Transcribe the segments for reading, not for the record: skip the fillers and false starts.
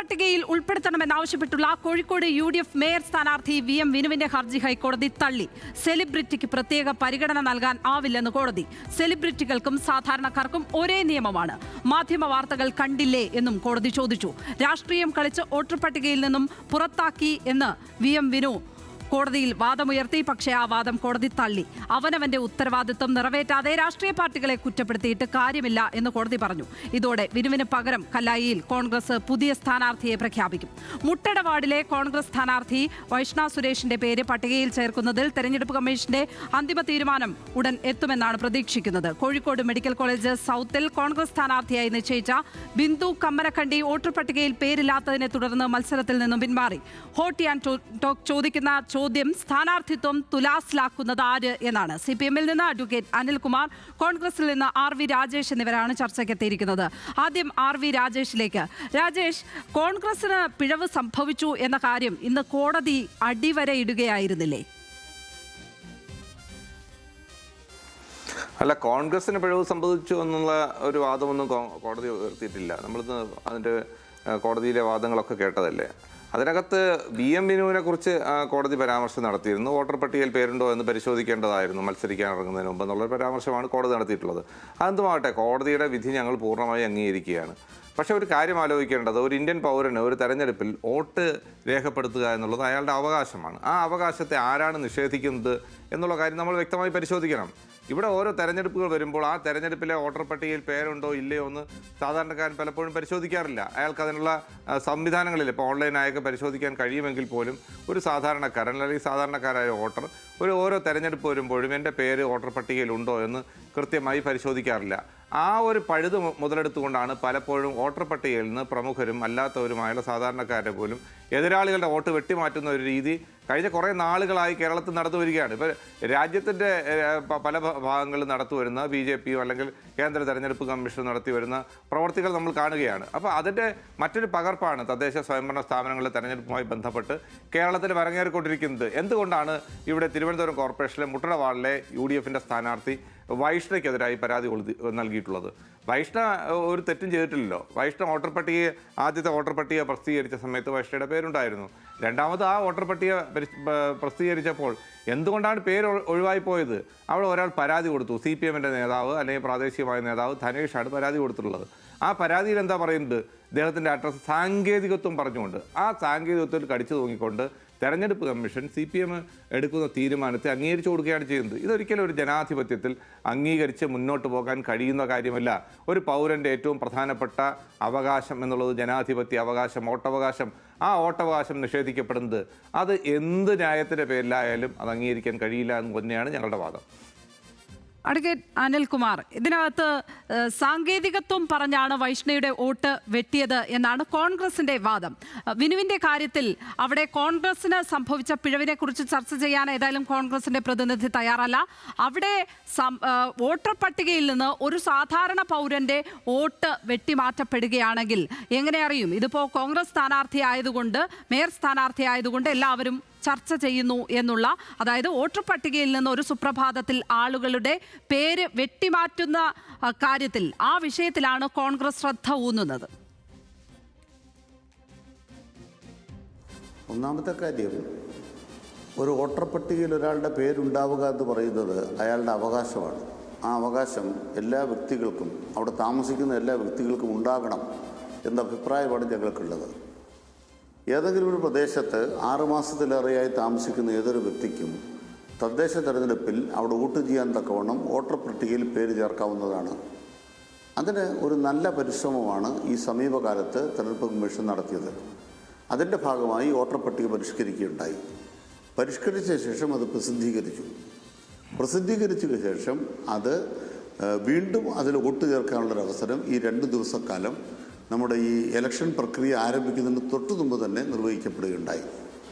പട്ടികയിൽ ഉൾപ്പെടുത്തണമെന്നാവശ്യപ്പെട്ടുള്ള Kozhikode UDF mayor സ്ഥാനാർത്ഥി VM വിനുവിന്റെ ഹർജി ഹൈക്കോടതി തള്ളി. സെലിബ്രിറ്റിക്ക് പ്രത്യേക പരിഗണന നൽകാൻ ആവില്ലെന്ന് കോടതി. സെലിബ്രിറ്റികൾക്കും സാധാരണക്കാർക്കും ഒരേ നിയമമാണ്. മാധ്യമ വാർത്തകൾ കണ്ടില്ലേ എന്നും കോടതി ചോദിച്ചു. രാഷ്ട്രീയം കളിച്ച് വോട്ടർ പട്ടികയിൽ നിന്നും പുറത്താക്കി എന്ന് VM വിനു കോടതിയിൽ വാദമുയർത്തി. പക്ഷേ ആ വാദം കോടതി തള്ളി. അവനവന്റെ ഉത്തരവാദിത്വം നിറവേറ്റാതെ രാഷ്ട്രീയ പാർട്ടികളെ കുറ്റപ്പെടുത്തിയിട്ട് കാര്യമില്ല എന്ന് കോടതി പറഞ്ഞു. ഇതോടെ വിനുവിന് പകരം കല്ലായിയിൽ കോൺഗ്രസ് പുതിയ സ്ഥാനാർത്ഥിയെ പ്രഖ്യാപിക്കും. മുട്ടട വാർഡിലെ കോൺഗ്രസ് സ്ഥാനാർത്ഥി വൈഷ്ണവ് സുരേഷിന്റെ പേര് പട്ടികയിൽ ചേർക്കുന്നതിൽ തെരഞ്ഞെടുപ്പ് കമ്മീഷന്റെ അന്തിമ തീരുമാനം ഉടൻ എത്തുമെന്നാണ് പ്രതീക്ഷിക്കുന്നത്. കോഴിക്കോട് മെഡിക്കൽ കോളേജ് സൗത്തിൽ കോൺഗ്രസ് സ്ഥാനാർത്ഥിയായി നിശ്ചയിച്ച ബിന്ദു കമ്മനക്കണ്ടി വോട്ടർ പട്ടികയിൽ പേരില്ലാത്തതിനെ തുടർന്ന് മത്സരത്തിൽ നിന്നും പിന്മാറി. ഹോട്ട് ആൻഡ് ടോക്ക് ചോദിക്കുന്ന ചോദ്യം സ്ഥാനാർത്ഥിത്വം തുലാസിലാക്കുന്നത് ആര് എന്നാണ്. CPM-ൽ നിന്ന് അഡ്വക്കേറ്റ് അനിൽകുമാർ, കോൺഗ്രസിൽ നിന്ന് RV രാജേഷ് എന്നിവരാണ് ചർച്ചയ്ക്കെത്തിയിരിക്കുന്നത്. ആദ്യം RV രാജേഷിലേക്ക്. രാജേഷ്, കോൺഗ്രസിന് പിഴവ് സംഭവിച്ചു എന്ന കാര്യം ഇന്ന് കോടതി അടിവരയിടുകയായിരുന്നില്ലേ? അല്ല, കോൺഗ്രസിന് പിഴവ് സംഭവിച്ചു എന്നുള്ള ഒരു വാദമൊന്നും കോടതി ഉയർത്തിയിട്ടില്ല. നമ്മളിന്ന് അതിൻ്റെ കോടതിയിലെ വാദങ്ങളൊക്കെ കേട്ടതല്ലേ. അതിനകത്ത് VM വിനുവിനെ കുറിച്ച് കോടതി പരാമർശം നടത്തിയിരുന്നു. വോട്ടർ പട്ടികയിൽ പേരുണ്ടോ എന്ന് പരിശോധിക്കേണ്ടതായിരുന്നു മത്സരിക്കാൻ ഇറങ്ങുന്നതിന് മുമ്പ് എന്നുള്ള പരാമർശമാണ് കോടതി നടത്തിയിട്ടുള്ളത്. അതെന്തുമാകട്ടെ, കോടതിയുടെ വിധി ഞങ്ങൾ പൂർണ്ണമായി അംഗീകരിക്കുകയാണ്. പക്ഷേ ഒരു കാര്യം ആലോചിക്കേണ്ടത്, ഒരു ഇന്ത്യൻ പൗരന് ഒരു തെരഞ്ഞെടുപ്പിൽ വോട്ട് രേഖപ്പെടുത്തുക എന്നുള്ളത് അയാളുടെ അവകാശമാണ്. ആ അവകാശത്തെ ആരാണ് നിഷേധിക്കുന്നത് എന്നുള്ള കാര്യം നമ്മൾ വ്യക്തമായി പരിശോധിക്കണം. ഇവിടെ ഓരോ തെരഞ്ഞെടുപ്പുകൾ വരുമ്പോൾ ആ തെരഞ്ഞെടുപ്പിലെ വോട്ടർ പട്ടികയിൽ പേരുണ്ടോ ഇല്ലയോ എന്ന് സാധാരണക്കാരൻ പലപ്പോഴും പരിശോധിക്കാറില്ല. അയാൾക്ക് അതിനുള്ള സംവിധാനങ്ങളിൽ ഇപ്പോൾ ഓൺലൈനായൊക്കെ പരിശോധിക്കാൻ കഴിയുമെങ്കിൽ പോലും ഒരു സാധാരണക്കാരൻ അല്ലെങ്കിൽ സാധാരണക്കാരായ വോട്ടർ ഓരോ തെരഞ്ഞെടുപ്പ് വരുമ്പോഴും എൻ്റെ പേര് വോട്ടർ പട്ടികയിൽ ഉണ്ടോ എന്ന് കൃത്യമായി പരിശോധിക്കാറില്ല. ആ ഒരു പഴുത് മുതലെടുത്തുകൊണ്ടാണ് പലപ്പോഴും വോട്ടർ പട്ടികയിൽ നിന്ന് പ്രമുഖരും അല്ലാത്തവരുമായുള്ള സാധാരണക്കാരെ പോലും എതിരാളികളുടെ വോട്ട് വെട്ടിമാറ്റുന്ന ഒരു രീതി കഴിഞ്ഞ കുറേ നാളുകളായി കേരളത്തിൽ നടന്നു വരികയാണ്. ഇപ്പോൾ രാജ്യത്തിൻ്റെ പല ഭാഗങ്ങളിൽ നടത്തി വരുന്ന BJPയോ അല്ലെങ്കിൽ കേന്ദ്ര തെരഞ്ഞെടുപ്പ് കമ്മീഷൻ നടത്തി വരുന്ന പ്രവർത്തികൾ നമ്മൾ കാണുകയാണ്. അപ്പോൾ അതിൻ്റെ മറ്റൊരു പകർപ്പാണ് തദ്ദേശ സ്വയംഭരണ സ്ഥാപനങ്ങളിലെ തെരഞ്ഞെടുപ്പുമായി ബന്ധപ്പെട്ട് കേരളത്തിൽ അരങ്ങേറിക്കൊണ്ടിരിക്കുന്നത്. എന്തുകൊണ്ടാണ് ഇവിടെ തിരുവനന്തപുരം കോർപ്പറേഷനിലെ മുട്ടട വാർഡിലെ UDFൻ്റെ സ്ഥാനാർത്ഥി വൈഷ്ണയ്ക്കെതിരായി പരാതി നൽകിയിട്ടുള്ളത്? വൈഷ്ണ ഒരു തെറ്റും ചെയ്തിട്ടില്ലല്ലോ. വൈഷ്ണ ആദ്യത്തെ വോട്ടർ പട്ടിക പ്രസിദ്ധീകരിച്ച സമയത്ത് വൈഷ്ണയുടെ പേരുണ്ടായിരുന്നു. രണ്ടാമത് ആ വോട്ടർ പട്ടിക പ്രസിദ്ധീകരിച്ചപ്പോൾ എന്തുകൊണ്ടാണ് പേര് ഒഴിവായി പോയത്? അവിടെ ഒരാൾ പരാതി കൊടുത്തു. CPM-ൻ്റെ നേതാവ് അല്ലെങ്കിൽ പ്രാദേശികമായ നേതാവ് ധനേഷാണ് പരാതി കൊടുത്തിട്ടുള്ളത്. ആ പരാതിയിൽ എന്താ പറയുന്നത്? അദ്ദേഹത്തിൻ്റെ അഡ്രസ്സ് സാങ്കേതികത്വം പറഞ്ഞുകൊണ്ട്, ആ സാങ്കേതികത്വത്തിൽ കടിച്ചു തൂങ്ങിക്കൊണ്ട് തെരഞ്ഞെടുപ്പ് കമ്മീഷൻ CPM എടുക്കുന്ന തീരുമാനത്തെ അംഗീകരിച്ചു കൊടുക്കുകയാണ് ചെയ്യുന്നത്. ഇതൊരിക്കലും ഒരു ജനാധിപത്യത്തിൽ അംഗീകരിച്ച് മുന്നോട്ട് പോകാൻ കഴിയുന്ന കാര്യമല്ല. ഒരു പൗരൻ്റെ ഏറ്റവും പ്രധാനപ്പെട്ട അവകാശം എന്നുള്ളത് ജനാധിപത്യ അവകാശം, വോട്ടവകാശം. ആ വോട്ടവകാശം നിഷേധിക്കപ്പെടുന്നത് അത് എന്ത് ന്യായത്തിൻ്റെ പേരിലായാലും അത് അംഗീകരിക്കാൻ കഴിയില്ല എന്ന് തന്നെയാണ് ഞങ്ങളുടെ വാദം. അഡ്വക്കേറ്റ് അനിൽകുമാർ, ഇതിനകത്ത് സാങ്കേതികത്വം പറഞ്ഞാണ് വൈഷ്ണയുടെ വോട്ട് വെട്ടിയത് എന്നാണ് കോൺഗ്രസിന്റെ വാദം. വിനുവിന്റെ കാര്യത്തിൽ അവിടെ കോൺഗ്രസിന് സംഭവിച്ച പിഴവിനെ കുറിച്ച് ചർച്ച ചെയ്യാൻ ഏതായാലും കോൺഗ്രസിന്റെ പ്രതിനിധി തയ്യാറല്ല. അവിടെ വോട്ടർ പട്ടികയിൽ നിന്ന് ഒരു സാധാരണ പൗരന്റെ വോട്ട് വെട്ടിമാറ്റപ്പെടുകയാണെങ്കിൽ എങ്ങനെ അറിയും? ഇതിപ്പോൾ കോൺഗ്രസ് സ്ഥാനാർത്ഥി ആയതുകൊണ്ട്, മേയർ സ്ഥാനാർത്ഥി ആയതുകൊണ്ട് എല്ലാവരും ചർച്ച ചെയ്യുന്നു എന്നുള്ള, അതായത് വോട്ടർ പട്ടികയിൽ നിന്ന് ഒരു സുപ്രഭാതത്തിൽ ആളുകളുടെ പേര് വെട്ടിമാറ്റുന്ന കാര്യത്തിൽ, ആ വിഷയത്തിലാണ് കോൺഗ്രസ് ശ്രദ്ധ ഊന്നുന്നത്. ഒന്നാമത്തെ കാര്യം, ഒരു വോട്ടർ പട്ടികയിൽ ഒരാളുടെ പേരുണ്ടാവുക എന്ന് പറയുന്നത് അയാളുടെ അവകാശമാണ്. ആ അവകാശം എല്ലാ വ്യക്തികൾക്കും, അവിടെ താമസിക്കുന്ന എല്ലാ വ്യക്തികൾക്കും ഉണ്ടാകണം എന്ന അഭിപ്രായമാണ് ഞങ്ങൾക്കുള്ളത്. ഏതെങ്കിലും ഒരു പ്രദേശത്ത് 6 മാസത്തിലേറെയായി താമസിക്കുന്ന ഏതൊരു വ്യക്തിക്കും തദ്ദേശ തെരഞ്ഞെടുപ്പിൽ അവിടെ വോട്ട് ചെയ്യാൻ തക്കവണ്ണം വോട്ടർ പട്ടികയിൽ പേര് ചേർക്കാവുന്നതാണ്. അതിന് ഒരു നല്ല പരിശ്രമമാണ് ഈ സമീപകാലത്ത് തെരഞ്ഞെടുപ്പ് കമ്മീഷൻ നടത്തിയത്. അതിൻ്റെ ഭാഗമായി വോട്ടർ പട്ടിക പരിഷ്കരിക്കുകയുണ്ടായി. പരിഷ്കരിച്ച ശേഷം അത് പ്രസിദ്ധീകരിച്ച ശേഷം അത് വീണ്ടും അതിൽ വോട്ട് ചേർക്കാനുള്ളൊരവസരം ഈ 2 ദിവസക്കാലം നമ്മുടെ ഈ ഇലക്ഷൻ പ്രക്രിയ ആരംഭിക്കുന്നതിന് തൊട്ടു മുമ്പ് തന്നെ നിർവഹിക്കപ്പെടുകയുണ്ടായി.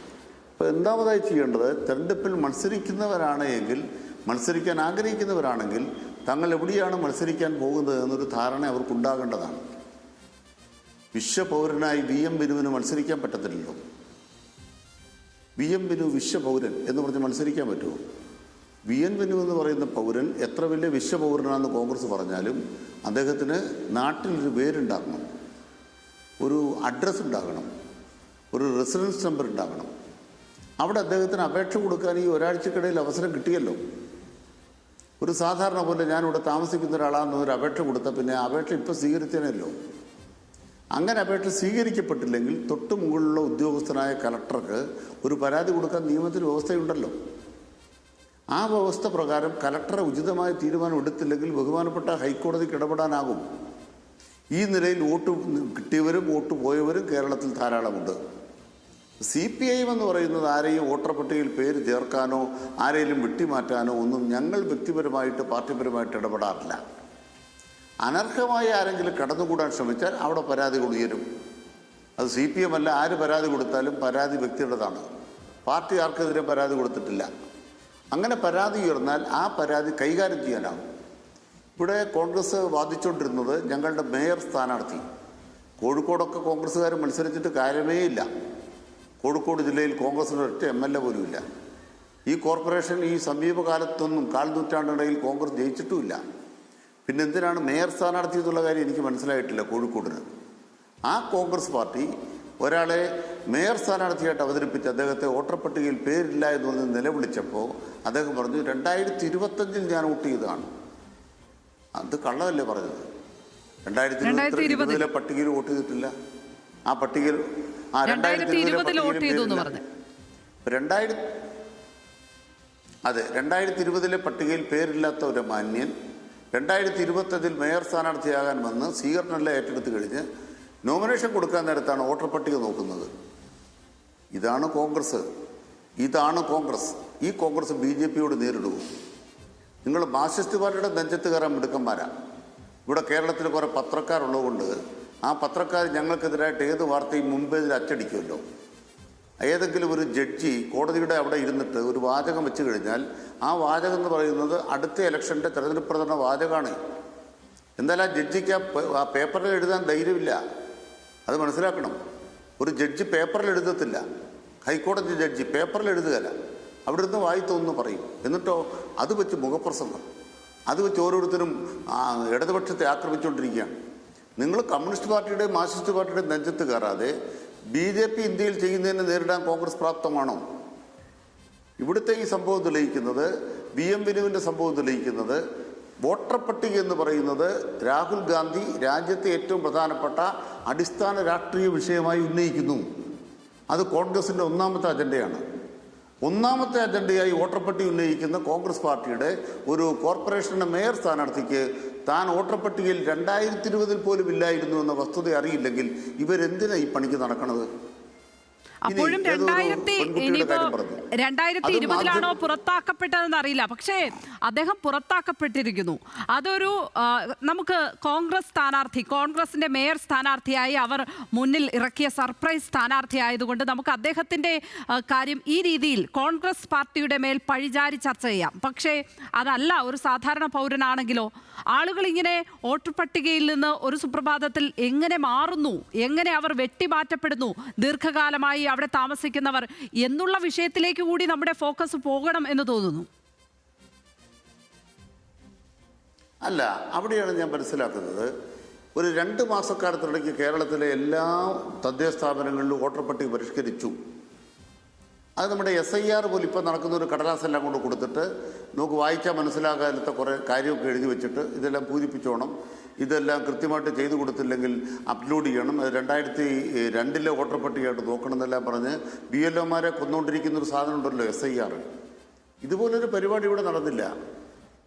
അപ്പോൾ രണ്ടാമതായി ചെയ്യേണ്ടത്, തെരഞ്ഞെടുപ്പിൽ മത്സരിക്കാൻ ആഗ്രഹിക്കുന്നവരാണെങ്കിൽ തങ്ങൾ എവിടെയാണ് മത്സരിക്കാൻ പോകുന്നത് എന്നൊരു ധാരണ അവർക്കുണ്ടാകേണ്ടതാണ്. വിശ്വപൗരനായി VM വിനുവിന് മത്സരിക്കാൻ പറ്റത്തില്ലല്ലോ. VM വിനു വിശ്വപൗരൻ എന്ന് പറഞ്ഞ് മത്സരിക്കാൻ പറ്റുമോ? VM വിനു എന്ന് പറയുന്ന പൗരൻ എത്ര വലിയ വിശ്വപൗരനാണെന്ന് കോൺഗ്രസ് പറഞ്ഞാലും അദ്ദേഹത്തിന് നാട്ടിലൊരു പേരുണ്ടാക്കണം. ഒരു അഡ്രസ്സ് ഉണ്ടാകണം, ഒരു റെസിഡൻസ് നമ്പർ ഉണ്ടാകണം. അവിടെ അദ്ദേഹത്തിന് അപേക്ഷ കൊടുക്കാൻ ഈ ഒരാഴ്ചക്കിടയിൽ അവസരം കിട്ടിയല്ലോ. ഒരു സാധാരണ പോലെ ഞാനിവിടെ താമസിക്കുന്ന ഒരാളാണെന്ന് ഒരു അപേക്ഷ കൊടുത്താൽ പിന്നെ അപേക്ഷ ഇപ്പോൾ സ്വീകരിച്ചേനല്ലോ. അങ്ങനെ അപേക്ഷ സ്വീകരിക്കപ്പെട്ടില്ലെങ്കിൽ തൊട്ട് മുകളിലുള്ള ഉദ്യോഗസ്ഥനായ കലക്ടർക്ക് ഒരു പരാതി കൊടുക്കാൻ നിയമത്തിൽ വ്യവസ്ഥയുണ്ടല്ലോ. ആ വ്യവസ്ഥ പ്രകാരം കലക്ടറെ ഉചിതമായ തീരുമാനം എടുത്തില്ലെങ്കിൽ ബഹുമാനപ്പെട്ട ഹൈക്കോടതിക്ക് ഇടപെടാനാകും. ഈ നിലയിൽ വോട്ട് കിട്ടിയവരും വോട്ട് പോയവരും കേരളത്തിൽ ധാരാളമുണ്ട്. CPIM എന്ന് പറയുന്നത് ആരെയും വോട്ടർ പട്ടികയിൽ പേര് ചേർക്കാനോ ആരെയും വെട്ടിമാറ്റാനോ ഒന്നും ഞങ്ങൾ വ്യക്തിപരമായിട്ട് പാർട്ടിപരമായിട്ട് ഇടപെടാറില്ല. അനർഹമായ ആരെങ്കിലും കടന്നുകൂടാൻ ശ്രമിച്ചാൽ അവിടെ പരാതികൾ ഉയരും. അത് CPM അല്ല, ആര് പരാതി കൊടുത്താലും പരാതി വ്യക്തിയുടേതാണ്. പാർട്ടി ആർക്കെതിരെ പരാതി കൊടുത്തിട്ടില്ല. അങ്ങനെ പരാതി ഉയർന്നാൽ ആ പരാതി കൈകാര്യം ചെയ്യാനാകും. ഇവിടെ കോൺഗ്രസ് വാദിച്ചുകൊണ്ടിരുന്നത് ഞങ്ങളുടെ മേയർ സ്ഥാനാർത്ഥി, കോഴിക്കോടൊക്കെ കോൺഗ്രസ്സുകാർ മത്സരിച്ചിട്ട് കാര്യമേ ഇല്ല. കോഴിക്കോട് ജില്ലയിൽ കോൺഗ്രസിന് ഒറ്റ MLA പോലും ഇല്ല. ഈ കോർപ്പറേഷൻ ഈ സമീപകാലത്തൊന്നും കാൽ നൂറ്റാണ്ടിനിടയിൽ കോൺഗ്രസ് ജയിച്ചിട്ടുമില്ല. പിന്നെ എന്തിനാണ് മേയർ സ്ഥാനാർത്ഥി എന്നുള്ള കാര്യം എനിക്ക് മനസ്സിലായിട്ടില്ല. കോഴിക്കോടിന് ആ കോൺഗ്രസ് പാർട്ടി ഒരാളെ മേയർ സ്ഥാനാർത്ഥിയായിട്ട് അവതരിപ്പിച്ച് അദ്ദേഹത്തെ വോട്ടർ പട്ടികയിൽ പേരില്ല എന്ന് പറഞ്ഞ് നിലവിളിച്ചപ്പോൾ അദ്ദേഹം പറഞ്ഞു 2025 ഞാൻ വോട്ട് ചെയ്തതാണ്. അത് കള്ളമല്ലേ പറഞ്ഞത്? 2020 പട്ടികയിൽ വോട്ട് ചെയ്തിട്ടില്ല. ആ പട്ടികയിൽ 2020 പട്ടികയിൽ പേരില്ലാത്ത ഒരു മാന്യൻ 2025 മേയർ സ്ഥാനാർത്ഥിയാകാൻ വന്ന് സ്വീകരണമെല്ലാം ഏറ്റെടുത്ത് കഴിഞ്ഞ് നോമിനേഷൻ കൊടുക്കാൻ നേരത്താണ് വോട്ടർ പട്ടിക നോക്കുന്നത്. ഇതാണ് കോൺഗ്രസ്. ഈ കോൺഗ്രസ് BJPയോട് നേരിടുമോ? നിങ്ങൾ മാർക്സിസ്റ്റ് പാർട്ടിയുടെ നെഞ്ചത്ത് കയറാൻ മിടുക്കന്മാരാണ്. ഇവിടെ കേരളത്തിൽ കുറേ പത്രക്കാരുള്ളതുകൊണ്ട് ആ പത്രക്കാർ ഞങ്ങൾക്കെതിരായിട്ട് ഏത് വാർത്തയും മുമ്പേ ഇതിൽ അച്ചടിക്കുമല്ലോ. ഏതെങ്കിലും ഒരു ജഡ്ജി കോടതിയുടെ അവിടെ ഇരുന്നിട്ട് ഒരു വാചകം വെച്ച് കഴിഞ്ഞാൽ ആ വാചകം എന്ന് പറയുന്നത് അടുത്ത ഇലക്ഷൻ്റെ തെരഞ്ഞെടുപ്പ് പ്രചരണ വാചകമാണ്. എന്തായാലും ആ ജഡ്ജിക്ക് ആ പേപ്പറിൽ എഴുതാൻ ധൈര്യമില്ല. അത് മനസ്സിലാക്കണം. ഒരു ജഡ്ജി പേപ്പറിൽ എഴുതത്തില്ല. ഹൈക്കോടതി ജഡ്ജി പേപ്പറിൽ എഴുതുകയല്ല, അവിടെ നിന്ന് വായിത്തൊന്ന് പറയും. എന്നിട്ടോ അത് വെച്ച് മുഖപ്രസംഗം, അത് വെച്ച് ഓരോരുത്തരും ഇടതുപക്ഷത്തെ ആക്രമിച്ചുകൊണ്ടിരിക്കുകയാണ്. നിങ്ങൾ കമ്മ്യൂണിസ്റ്റ് പാർട്ടിയുടെയും മാർക്സിസ്റ്റ് പാർട്ടിയുടെയും നെഞ്ചത്ത് കയറാതെ BJP ഇന്ത്യയിൽ ചെയ്യുന്നതിനെ നേരിടാൻ കോൺഗ്രസ് പ്രാപ്തമാണോ? ഇവിടുത്തെ ഈ സംഭവം തെളിയിക്കുന്നത്, VM വിനുവിൻ്റെ സംഭവം തെളിയിക്കുന്നത്, വോട്ടർ പട്ടിക എന്ന് പറയുന്നത് രാഹുൽ ഗാന്ധി രാജ്യത്തെ ഏറ്റവും പ്രധാനപ്പെട്ട അടിസ്ഥാന രാഷ്ട്രീയ വിഷയമായി ഉന്നയിക്കുന്നു. അത് കോൺഗ്രസിൻ്റെ ഒന്നാമത്തെ അജണ്ടയാണ്. ഒന്നാമത്തെ അജണ്ടയായി വോട്ടർ പട്ടിക ഉന്നയിക്കുന്ന കോൺഗ്രസ് പാർട്ടിയുടെ ഒരു കോർപ്പറേഷൻ്റെ മേയർ സ്ഥാനാർത്ഥിക്ക് താൻ വോട്ടർ പട്ടികയിൽ 2020 പോലും ഇല്ലായിരുന്നു എന്ന വസ്തുത അറിയില്ലെങ്കിൽ ഇവരെന്തിനാ ഈ പണിക്ക് നടക്കണത്? അപ്പോഴും 2020 പുറത്താക്കപ്പെട്ടതെന്ന് അറിയില്ല. പക്ഷേ അദ്ദേഹം പുറത്താക്കപ്പെട്ടിരിക്കുന്നു. അതൊരു നമുക്ക് കോൺഗ്രസിന്റെ മേയർ സ്ഥാനാർത്ഥിയായി അവർ മുന്നിൽ ഇറക്കിയ സർപ്രൈസ് സ്ഥാനാർത്ഥി ആയതുകൊണ്ട് നമുക്ക് അദ്ദേഹത്തിന്റെ കാര്യം ഈ രീതിയിൽ കോൺഗ്രസ് പാർട്ടിയുടെ മേൽ പഴിചാരി ചർച്ച ചെയ്യാം. പക്ഷേ അതല്ല ഒരു സാധാരണ പൗരനാണെങ്കിലോ, ആളുകൾ ഇങ്ങനെ വോട്ടർ പട്ടികയിൽ നിന്ന് ഒരു സുപ്രഭാതത്തിൽ എങ്ങനെ മാറുന്നു, എങ്ങനെ അവർ വെട്ടിമാറ്റപ്പെടുന്നു, ദീർഘകാലമായി അവിടെ താമസിക്കുന്നവർ എന്നുള്ള വിഷയത്തിലേക്ക് കൂടി നമ്മുടെ ഫോക്കസ് പോകണം എന്ന് തോന്നുന്നു. അല്ല, അവിടെയാണ് ഞാൻ മനസ്സിലാക്കുന്നത്. ഒരു 2 മാസക്കാലത്തിനിടയ്ക്ക് കേരളത്തിലെ എല്ലാ തദ്ദേശ സ്ഥാപനങ്ങളിലും വോട്ടർ പട്ടിക പരിഷ്കരിച്ചു. അത് നമ്മുടെ SIR പോലും ഇപ്പോൾ നടക്കുന്ന ഒരു കടലാസെല്ലാം കൊണ്ട് കൊടുത്തിട്ട് നമുക്ക് വായിച്ചാൽ മനസ്സിലാകാത്ത കുറേ കാര്യമൊക്കെ എഴുതി വെച്ചിട്ട് ഇതെല്ലാം പൂരിപ്പിച്ചോണം, ഇതെല്ലാം കൃത്യമായിട്ട് ചെയ്തു കൊടുത്തില്ലെങ്കിൽ അപ്ലോഡ് ചെയ്യണം, 2002 വോട്ടർ പട്ടികയായിട്ട് നോക്കണം എന്നെല്ലാം പറഞ്ഞ് BLOമാരെ കൊന്നുകൊണ്ടിരിക്കുന്നൊരു സാധനം ഉണ്ടല്ലോ SIR. ഇതുപോലൊരു പരിപാടി ഇവിടെ നടന്നില്ല.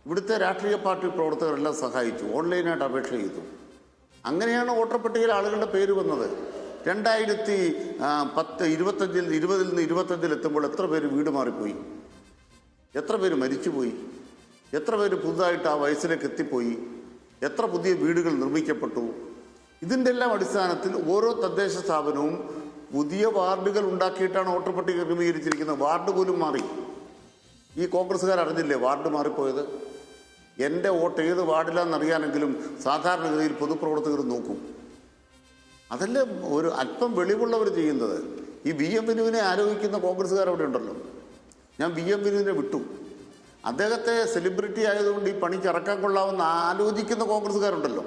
ഇവിടുത്തെ രാഷ്ട്രീയ പാർട്ടി പ്രവർത്തകരെല്ലാം സഹായിച്ചു, ഓൺലൈനായിട്ട് അപേക്ഷ ചെയ്തു. അങ്ങനെയാണ് വോട്ടർ പട്ടികയിൽ ആളുകളുടെ പേര് വന്നത്. 2020 നിന്ന് 25 എത്തുമ്പോൾ എത്ര പേര് വീട് മാറിപ്പോയി, എത്ര പേര് മരിച്ചുപോയി, എത്ര പേര് പുതുതായിട്ട് ആ വയസ്സിലേക്ക് എത്തിപ്പോയി, എത്ര പുതിയ വീടുകൾ നിർമ്മിക്കപ്പെട്ടു. ഇതിൻ്റെ എല്ലാം അടിസ്ഥാനത്തിൽ ഓരോ തദ്ദേശ സ്ഥാപനവും പുതിയ വാർഡുകൾ ഉണ്ടാക്കിയിട്ടാണ് വോട്ടർ പട്ടിക ക്രമീകരിച്ചിരിക്കുന്നത്. വാർഡ് പോലും മാറി. ഈ കോൺഗ്രസ്സുകാർ അറിഞ്ഞില്ലേ വാർഡ് മാറിപ്പോയത്? എൻ്റെ വോട്ട് ഏത് വാർഡിലാണെന്നറിയാനെങ്കിലും സാധാരണഗതിയിൽ പൊതുപ്രവർത്തകർ നോക്കും. അതല്ലേ ഒരു അല്പം വെളിവുള്ളവർ ചെയ്യുന്നത്. ഈ VM വിനുവിനെ ആരോപിക്കുന്ന കോൺഗ്രസ്സുകാർ അവിടെ ഉണ്ടല്ലോ. ഞാൻ VM വിനുവിനെ വിട്ടു. അദ്ദേഹത്തെ സെലിബ്രിറ്റി ആയതുകൊണ്ട് ഈ പണിക്ക് ഇറക്കാൻ കൊള്ളാമെന്ന് ആലോചിക്കുന്ന കോൺഗ്രസ്സുകാരുണ്ടല്ലോ.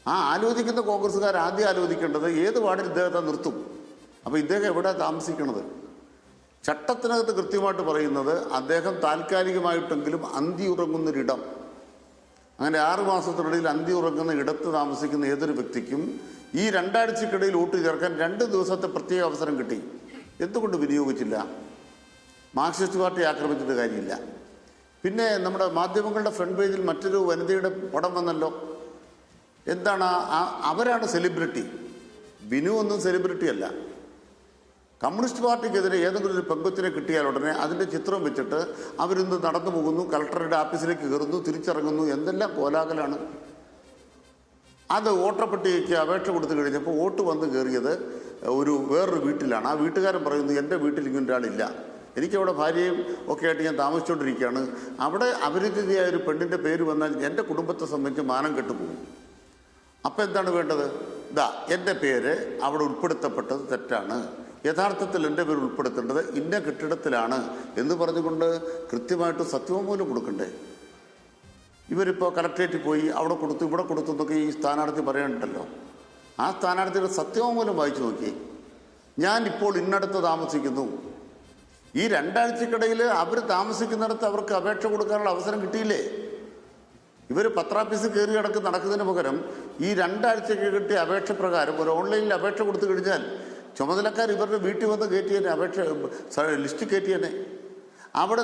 ആ ആലോചിക്കുന്ന കോൺഗ്രസ്സുകാർ ആദ്യം ആലോചിക്കേണ്ടത് ഏത് വാർഡിൽ ഇദ്ദേഹത്തെ നിർത്തും. അപ്പോൾ ഇദ്ദേഹം എവിടെ താമസിക്കണത്? ചട്ടത്തിനകത്ത് കൃത്യമായിട്ട് പറയുന്നത് അദ്ദേഹം താൽക്കാലികമായിട്ടെങ്കിലും അന്തി ഉറങ്ങുന്നൊരിടം. അങ്ങനെ 6 മാസത്തിനിടയിൽ അന്തി ഉറങ്ങുന്ന ഇടത്ത് താമസിക്കുന്ന ഏതൊരു വ്യക്തിക്കും ഈ 2 ആഴ്ചക്കിടയിൽ വോട്ട് ചേർക്കാൻ 2 ദിവസത്തെ പ്രത്യേക അവസരം കിട്ടി. എന്തുകൊണ്ട് വിനിയോഗിച്ചില്ല? മാർക്സിസ്റ്റ് പാർട്ടി ആക്രമിച്ചിട്ട് കാര്യമില്ല. പിന്നെ നമ്മുടെ മാധ്യമങ്ങളുടെ ഫ്രണ്ട് പേജിൽ മറ്റൊരു വനിതയുടെ പടം വന്നല്ലോ. എന്താണ് അവരാണ് സെലിബ്രിറ്റി. ബിനു ഒന്നും സെലിബ്രിറ്റി അല്ല. കമ്മ്യൂണിസ്റ്റ് പാർട്ടിക്കെതിരെ ഏതെങ്കിലും ഒരു പെങ്കൊച്ചിനെ കിട്ടിയാൽ ഉടനെ അതിൻ്റെ ചിത്രം വെച്ചിട്ട് അവരിന്ന് നടന്നു പോകുന്നു, കളക്ടറുടെ ഓഫീസിലേക്ക് കയറുന്നു, തിരിച്ചിറങ്ങുന്നു, എന്തെല്ലാം കോലാഹലമാണ്. അത് വോട്ടർ പട്ടികയ്ക്ക് അപേക്ഷ കൊടുത്തു കഴിഞ്ഞപ്പോൾ വോട്ട് വന്ന് കയറിയത് വേറൊരു വീട്ടിലാണ്. ആ വീട്ടുകാരൻ പറയുന്നു, എൻ്റെ വീട്ടിൽ ഇങ്ങനെ ഒരാളില്ല, എനിക്കവിടെ ഭാര്യയും ഒക്കെ ആയിട്ട് ഞാൻ താമസിച്ചുകൊണ്ടിരിക്കുകയാണ്, അവിടെ അപരിചിതയായ ഒരു പെണ്ണിൻ്റെ പേര് വന്നാൽ എൻ്റെ കുടുംബത്തെ സംബന്ധിച്ച് മാനം കെട്ടുപോകും. അപ്പം എന്താണ് വേണ്ടത്? എൻ്റെ പേര് അവിടെ ഉൾപ്പെടുത്തപ്പെട്ടത് തെറ്റാണ്, യഥാർത്ഥത്തിൽ എൻ്റെ പേര് ഉൾപ്പെടുത്തേണ്ടത് ഇന്ന കെട്ടിടത്തിലാണ് എന്ന് പറഞ്ഞുകൊണ്ട് കൃത്യമായിട്ട് സത്യവാങ്മൂലം കൊടുക്കണ്ടേ? ഇവരിപ്പോൾ കളക്ട്രേറ്റിൽ പോയി അവിടെ കൊടുത്തു ഇവിടെ കൊടുത്തു എന്നൊക്കെ ഈ സ്ഥാനാർത്ഥി പറയണ്ടല്ലോ. ആ സ്ഥാനാർത്ഥിയുടെ സത്യവാങ്മൂലം വായിച്ചു നോക്കി. ഞാൻ ഇപ്പോൾ ഇന്നടത്ത് താമസിക്കുന്നു. ഈ 2 ആഴ്ചക്കിടയിൽ അവർ താമസിക്കുന്നിടത്ത് അവർക്ക് അപേക്ഷ കൊടുക്കാനുള്ള അവസരം കിട്ടിയില്ലേ? ഇവർ പത്രാഫീസിൽ കയറി നടക്കുന്നതിന് പകരം ഈ 2 ആഴ്ചക്ക് കിട്ടിയ അപേക്ഷ പ്രകാരം ഒരു ഓൺലൈനിൽ അപേക്ഷ കൊടുത്തു കഴിഞ്ഞാൽ ചുമതലക്കാർ ഇവരുടെ വീട്ടിൽ വന്ന് കയറ്റി തന്നെ അപേക്ഷ ലിസ്റ്റ് കയറ്റി തന്നെ. അവിടെ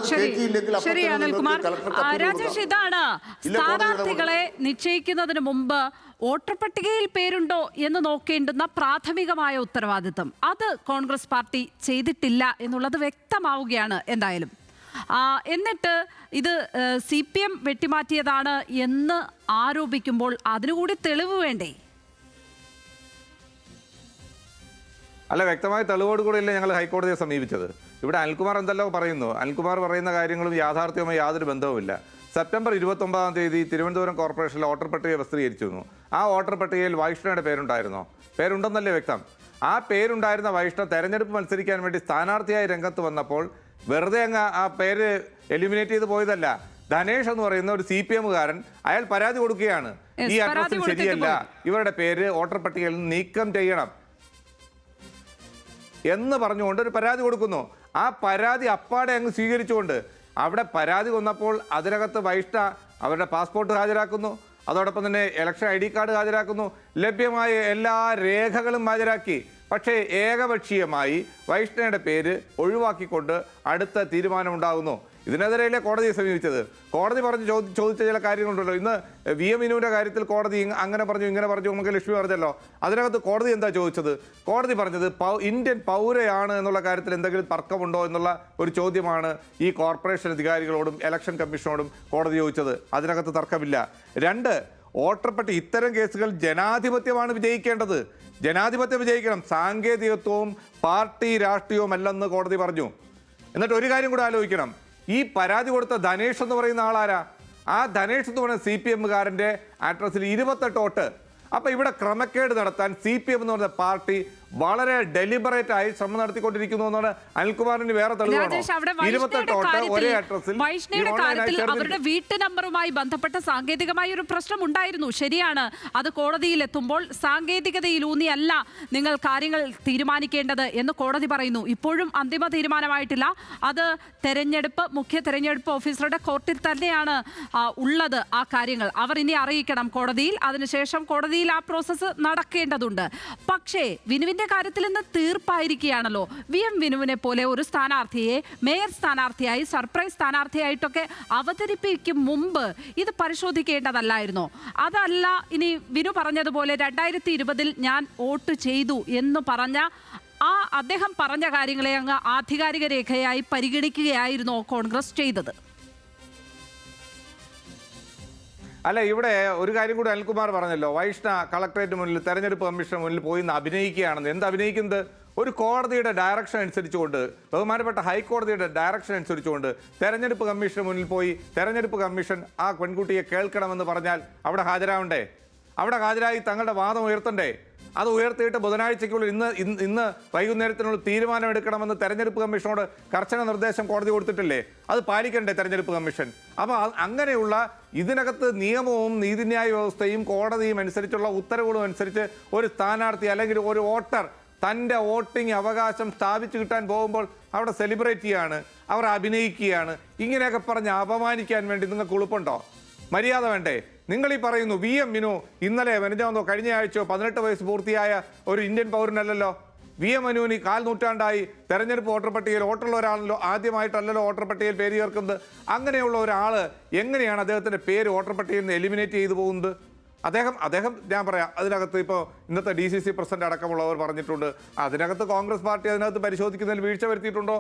രാജേഷ്, ഇതാണ് സ്ഥാനാർത്ഥികളെ നിശ്ചയിക്കുന്നതിന് മുമ്പ് വോട്ടർ പട്ടികയിൽ പേരുണ്ടോ എന്ന് നോക്കേണ്ടുന്ന പ്രാഥമികമായ ഉത്തരവാദിത്തം. അത് കോൺഗ്രസ് പാർട്ടി ചെയ്തിട്ടില്ല എന്നുള്ളത് വ്യക്തമാവുകയാണ് എന്തായാലും. എന്നിട്ട് ഇത് CPM വെട്ടിമാറ്റിയതാണ് എന്ന് ആരോപിക്കുമ്പോൾ അതിനുകൂടി തെളിവ് വേണ്ടേ? അല്ല, വ്യക്തമായ തെളിവോടുകൂടിയല്ലേ ഞങ്ങൾ ഹൈക്കോടതിയെ സമീപിച്ചത്. ഇവിടെ അനിൽകുമാർ എന്തല്ലോ പറയുന്നു. അനിൽകുമാർ പറയുന്ന കാര്യങ്ങളും യാഥാർത്ഥ്യവുമായി യാതൊരു ബന്ധവുമില്ല. സെപ്റ്റംബർ 29-ാം തീയതി തിരുവനന്തപുരം കോർപ്പറേഷനിൽ വോട്ടർ പട്ടിക പ്രസിദ്ധീകരിച്ചിരുന്നു. ആ വോട്ടർ പട്ടികയിൽ വൈഷ്ണയുടെ പേരുണ്ടായിരുന്നോ? പേരുണ്ടെന്നല്ലേ വ്യക്തം. ആ പേരുണ്ടായിരുന്ന വൈഷ്ണ തെരഞ്ഞെടുപ്പ് മത്സരിക്കാൻ വേണ്ടി സ്ഥാനാർത്ഥിയായി രംഗത്ത് വന്നപ്പോൾ വെറുതെ അങ്ങ് ആ പേര് എലിമിനേറ്റ് ചെയ്ത് പോയതല്ല. ധനേഷ് എന്ന് പറയുന്ന ഒരു CPM-കാരൻ അയാൾ പരാതി കൊടുക്കുകയാണ്, ഈ അഡ്രസ്സിൽ ശരിയല്ല, ഇവരുടെ പേര് വോട്ടർ പട്ടികയിൽ നിന്ന് നീക്കം ചെയ്യണം എന്ന് പറഞ്ഞുകൊണ്ട് ഒരു പരാതി കൊടുക്കുന്നു. ആ പരാതി അപ്പാടെ അങ്ങ് സ്വീകരിച്ചുകൊണ്ട് അവിടെ പരാതി വന്നപ്പോൾ അതിനകത്ത് വൈഷ്ണ അവരുടെ പാസ്പോർട്ട് ഹാജരാക്കുന്നു, അതോടൊപ്പം തന്നെ ഇലക്ഷൻ ID കാർഡ് ഹാജരാക്കുന്നു, ലഭ്യമായ എല്ലാ രേഖകളും ഹാജരാക്കി. പക്ഷേ ഏകപക്ഷീയമായി വൈഷ്ണയുടെ പേര് ഒഴിവാക്കിക്കൊണ്ട് അടുത്ത തീരുമാനമുണ്ടാകുന്നു. ഇതിനെതിരെയല്ലേ കോടതിയെ സമീപിച്ചത്. കോടതി ചോദിച്ച ചില കാര്യങ്ങളുണ്ടല്ലോ. ഇന്ന് VM വിനുവിൻ്റെ കാര്യത്തിൽ കോടതി അങ്ങനെ പറഞ്ഞു ഇങ്ങനെ പറഞ്ഞു നമുക്ക് ലക്ഷ്മി പറഞ്ഞല്ലോ. അതിനകത്ത് കോടതി എന്താ ചോദിച്ചത്? കോടതി പറഞ്ഞത് ഇന്ത്യൻ പൗരയാണ് എന്നുള്ള കാര്യത്തിൽ എന്തെങ്കിലും തർക്കമുണ്ടോ എന്നുള്ള ഒരു ചോദ്യമാണ് ഈ കോർപ്പറേഷൻ അധികാരികളോടും ഇലക്ഷൻ കമ്മീഷനോടും കോടതി ചോദിച്ചത്. അതിനകത്ത് തർക്കമില്ല. 2, വോട്ടർ പട്ടിക ഇത്തരം കേസുകൾ ജനാധിപത്യമാണ് വിജയിക്കേണ്ടത്. ജനാധിപത്യം വിജയിക്കണം, സാങ്കേതികത്വവും പാർട്ടി രാഷ്ട്രീയവും അല്ലെന്ന് കോടതി പറഞ്ഞു. എന്നിട്ട് ഒരു കാര്യം കൂടെ ആലോചിക്കണം. ഈ പരാതി കൊടുത്ത ധനേഷ് എന്ന് പറയുന്ന ആളാരാ? ആ ധനേഷ് എന്ന് പറയുന്ന CPM-കാരൻ്റെ അഡ്രസ്സിൽ 28 വോട്ട്. അപ്പോൾ ഇവിടെ ക്രമക്കേട് നടത്താൻ CPM എന്ന് പറയുന്ന പാർട്ടി വളരെ ഡെലിബറേറ്റ് ആയി ശ്രമം നടത്തിക്കൊണ്ടിരിക്കുന്നു എന്നാണ് അനിൽകുമാറിന് വേറെ തെളിവാണോ? 28 വോട്ട് ഒരേ അഡ്രസ്സിൽ. വൈഷ്ണയുടെ കാര്യത്തിൽ അവരുടെ വീട്ടു നമ്പറുമായി ബന്ധപ്പെട്ട സാങ്കേതികമായ ഒരു പ്രശ്നം ഉണ്ടായിരുന്നു, ശരിയാണ്. അത് കോടതിയിൽ എത്തുമ്പോൾ സാങ്കേതികതയിലൂന്നിയല്ല നിങ്ങൾ കാര്യങ്ങൾ തീരുമാനിക്കേണ്ടത് എന്ന് കോടതി പറയുന്നു. ഇപ്പോഴും അന്തിമ തീരുമാനമായിട്ടില്ല. അത് മുഖ്യ തെരഞ്ഞെടുപ്പ് ഓഫീസറുടെ കോർട്ടിൽ തന്നെയാണ് ഉള്ളത്. ആ കാര്യങ്ങൾ അവർ ഇനി അറിയിക്കണം കോടതിയിൽ. അതിനുശേഷം കോടതിയിൽ ആ പ്രോസസ്സ് നടക്കേണ്ടതുണ്ട്. പക്ഷേ വിനുവിന്റെ കാര്യത്തിൽ ഇന്ന് തീർപ്പായിരിക്കുകയാണല്ലോ. VM വിനുവിനെ പോലെ ഒരു സ്ഥാനാർത്ഥിയെ മേയർ സ്ഥാനാർത്ഥിയായി സർപ്രൈസ് സ്ഥാനാർത്ഥിയായിട്ടൊക്കെ അവതരിപ്പിക്കും മുമ്പ് ഇത് പരിശോധിക്കേണ്ടതല്ലായിരുന്നോ? അതല്ല, ഇനി വിനു പറഞ്ഞതുപോലെ 2020-ൽ ഞാൻ വോട്ട് ചെയ്തു എന്ന് പറഞ്ഞ അദ്ദേഹം പറഞ്ഞ കാര്യങ്ങളെ അങ്ങ് ആധികാരിക രേഖയായി പരിഗണിക്കുകയായിരുന്നോ കോൺഗ്രസ് ചെയ്തത്? അല്ല, ഇവിടെ ഒരു കാര്യം കൂടി അനിൽകുമാർ പറഞ്ഞല്ലോ. വൈഷ്ണ കളക്ടറേറ്റ് മുന്നിൽ തെരഞ്ഞെടുപ്പ് കമ്മീഷൻ മുന്നിൽ പോയി അഭിനയിക്കുകയാണെന്ന്. എന്ത് അഭിനയിക്കുന്നത്? ഒരു കോടതിയുടെ ഡയറക്ഷൻ അനുസരിച്ചുകൊണ്ട്, ബഹുമാനപ്പെട്ട ഹൈക്കോടതിയുടെ ഡയറക്ഷൻ അനുസരിച്ചുകൊണ്ട് തെരഞ്ഞെടുപ്പ് കമ്മീഷന് മുന്നിൽ പോയി തെരഞ്ഞെടുപ്പ് കമ്മീഷൻ ആ പെൺകുട്ടിയെ കേൾക്കണമെന്ന് പറഞ്ഞാൽ അവിടെ ഹാജരാവണ്ടേ? അവിടെ ഹാജരായി തങ്ങളുടെ വാദം ഉയർത്തണ്ടേ? അത് ഉയർത്തിയിട്ട് ബുധനാഴ്ചയ്ക്കുള്ളിൽ ഇന്ന് വൈകുന്നേരത്തിനുള്ള തീരുമാനമെടുക്കണമെന്ന് തെരഞ്ഞെടുപ്പ് കമ്മീഷനോട് കർശന നിർദ്ദേശം കോടതി കൊടുത്തിട്ടില്ലേ? അത് പാലിക്കണ്ടേ തെരഞ്ഞെടുപ്പ് കമ്മീഷൻ? അപ്പോൾ അങ്ങനെയുള്ള ഇതിനകത്ത് നിയമവും നീതിന്യായ വ്യവസ്ഥയും കോടതിയും അനുസരിച്ചുള്ള ഉത്തരവുകളും അനുസരിച്ച് ഒരു സ്ഥാനാർത്ഥി അല്ലെങ്കിൽ ഒരു വോട്ടർ തൻ്റെ വോട്ടിംഗ് അവകാശം സ്ഥാപിച്ചു കിട്ടാൻ പോകുമ്പോൾ അവിടെ സെലിബ്രേറ്റ് ചെയ്യാണ്, അവർ അഭിനയിക്കുകയാണ്. ഇങ്ങനെയൊക്കെ പറഞ്ഞ് അപമാനിക്കാൻ വേണ്ടി നിങ്ങൾക്ക് ഉളുപ്പുണ്ടോ? മര്യാദ വേണ്ടേ? നിങ്ങൾ ഈ പറയുന്നു VM വിനു ഇന്നലെ വനിതാവെന്നോ കഴിഞ്ഞ ആഴ്ചയോ 18 വയസ്സ് പൂർത്തിയായ ഒരു ഇന്ത്യൻ പൗരനല്ലല്ലോ. VM മനുവിന് 4 നൂറ്റാണ്ടായി തെരഞ്ഞെടുപ്പ് വോട്ടർ പട്ടികയിൽ വോട്ടുള്ള ഒരാളല്ലോ, ആദ്യമായിട്ടല്ലല്ലോ വോട്ടർ പട്ടികയിൽ പേര് ചേർക്കുന്നത്. അങ്ങനെയുള്ള ഒരാൾ എങ്ങനെയാണ് അദ്ദേഹത്തിൻ്റെ പേര് വോട്ടർ പട്ടികയിൽ നിന്ന് എലിമിനേറ്റ് ചെയ്തു പോകുന്നത്? അദ്ദേഹം ഞാൻ പറയാം, അതിനകത്ത് ഇപ്പോൾ ഇന്നത്തെ DCC പ്രസിഡന്റ് അടക്കമുള്ളവർ പറഞ്ഞിട്ടുണ്ട്, അതിനകത്ത് കോൺഗ്രസ് പാർട്ടി അതിനകത്ത് പരിശോധിക്കുന്നതിൽ വീഴ്ച വരുത്തിയിട്ടുണ്ടോ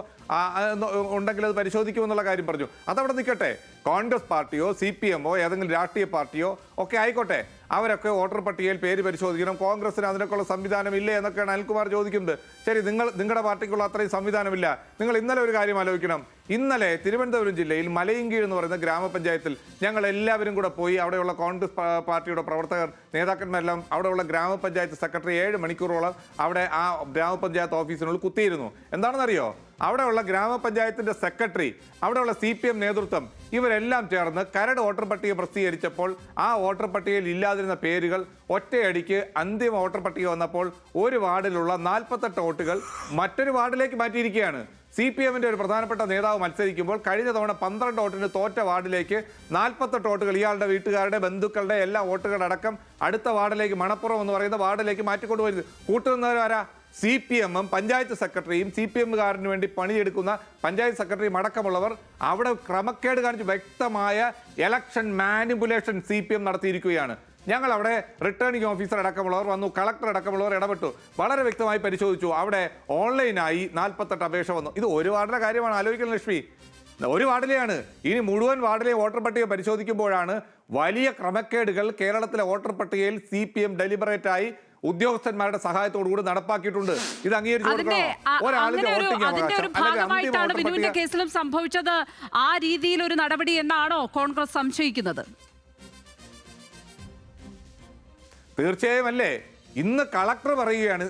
ഉണ്ടെങ്കിൽ അത് പരിശോധിക്കുമെന്നുള്ള കാര്യം പറഞ്ഞു. അതവിടെ നിൽക്കട്ടെ. കോൺഗ്രസ് പാർട്ടിയോ CPM-ഓ ഏതെങ്കിലും രാഷ്ട്രീയ പാർട്ടിയോ ഒക്കെ ആയിക്കോട്ടെ, അവരൊക്കെ വോട്ടർ പട്ടികയിൽ പേര് പരിശോധിക്കണം. കോൺഗ്രസിന് അതിനൊക്കെയുള്ള സംവിധാനം ഇല്ലേ എന്നൊക്കെയാണ് അനിൽകുമാർ ചോദിക്കുന്നത്. ശരി, നിങ്ങളുടെ പാർട്ടിക്കുള്ള അത്രയും സംവിധാനമില്ല. നിങ്ങൾ ഇന്നലെ ഒരു കാര്യം ആലോചിക്കണം. ഇന്നലെ തിരുവനന്തപുരം ജില്ലയിൽ മലയങ്കീഴ് എന്ന് പറയുന്ന ഗ്രാമപഞ്ചായത്തിൽ ഞങ്ങൾ എല്ലാവരും കൂടെ പോയി അവിടെയുള്ള കോൺഗ്രസ് പാർട്ടിയുടെ പ്രവർത്തകർ നേതാക്കന്മാരെല്ലാം അവിടെയുള്ള ഗ്രാമപഞ്ചായത്ത് സെക്രട്ടറി 7 മണിക്കൂറോളം അവിടെ ആ ഗ്രാമപഞ്ചായത്ത് ഓഫീസിനുള്ളിൽ കുത്തിയിരുന്നു. എന്താണെന്നറിയോ? അവിടെയുള്ള ഗ്രാമപഞ്ചായത്തിന്റെ സെക്രട്ടറി, അവിടെയുള്ള CPM നേതൃത്വം ഇവരെല്ലാം ചേർന്ന് കരട് വോട്ടർ പട്ടിക പ്രസിദ്ധീകരിച്ചപ്പോൾ ആ വോട്ടർ പട്ടികയിൽ ഇല്ലാതിരുന്ന പേരുകൾ ഒറ്റയടിക്ക് അന്തിമ വോട്ടർ പട്ടിക വന്നപ്പോൾ ഒരു വാർഡിലുള്ള 48 വോട്ടുകൾ മറ്റൊരു വാർഡിലേക്ക് മാറ്റിയിരിക്കുകയാണ്. CPM-ന്റെ ഒരു പ്രധാനപ്പെട്ട നേതാവ് മത്സരിക്കുമ്പോൾ കഴിഞ്ഞ തവണ 12 വോട്ടിന് തോറ്റ വാർഡിലേക്ക് 48 വോട്ടുകൾ ഇയാളുടെ വീട്ടുകാരുടെ ബന്ധുക്കളുടെ എല്ലാ വോട്ടുകളടക്കം അടുത്ത വാർഡിലേക്ക്, മണപ്പുറം എന്ന് പറയുന്ന വാർഡിലേക്ക് മാറ്റിക്കൊണ്ടുവരുന്നത്. കൂട്ടുനിന്നവരാരാ? CPM-ഉം പഞ്ചായത്ത് സെക്രട്ടറിയും CPM-കാരന് വേണ്ടി പണിയെടുക്കുന്ന പഞ്ചായത്ത് സെക്രട്ടറിയും അടക്കമുള്ളവർ അവിടെ ക്രമക്കേട് കാണിച്ച് വ്യക്തമായ ഇലക്ഷൻ മാനിപ്പുലേഷൻ CPM നടത്തിയിരിക്കുകയാണ്. ഞങ്ങൾ അവിടെ റിട്ടേണിംഗ് ഓഫീസർ അടക്കമുള്ളവർ വന്നു, കളക്ടർ അടക്കമുള്ളവർ ഇടപെട്ടു, വളരെ വ്യക്തമായി പരിശോധിച്ചു. അവിടെ ഓൺലൈനായി 48 അപേക്ഷ വന്നു. ഇത് ഒരു വാർഡിലെ കാര്യമാണ്, ആലോചിക്കുന്നത് ലക്ഷ്മി. ഒരു വാർഡിലെയാണ്. ഇനി മുഴുവൻ വാർഡിലെ വോട്ടർ പട്ടിക പരിശോധിക്കുമ്പോഴാണ് വലിയ ക്രമക്കേടുകൾ കേരളത്തിലെ വോട്ടർ പട്ടികയിൽ CPM ഡെലിബറേറ്റായി ഉദ്യോഗസ്ഥന്മാരുടെ സഹായത്തോടു കൂടി നടപ്പാക്കിയിട്ടുണ്ട്. ഇത് അതിന്റെ ഒരു ഭാഗമായിട്ടാണ് വിനുവിന്റെ കേസിലും സംഭവിച്ചത്. ആ രീതിയിൽ ഒരു നടപടി എന്നാണോ കോൺഗ്രസ് സംശയിക്കുന്നത്? തീർച്ചയായും അല്ലേ. ഇന്ന് കളക്ടർ പറയുകയാണ്,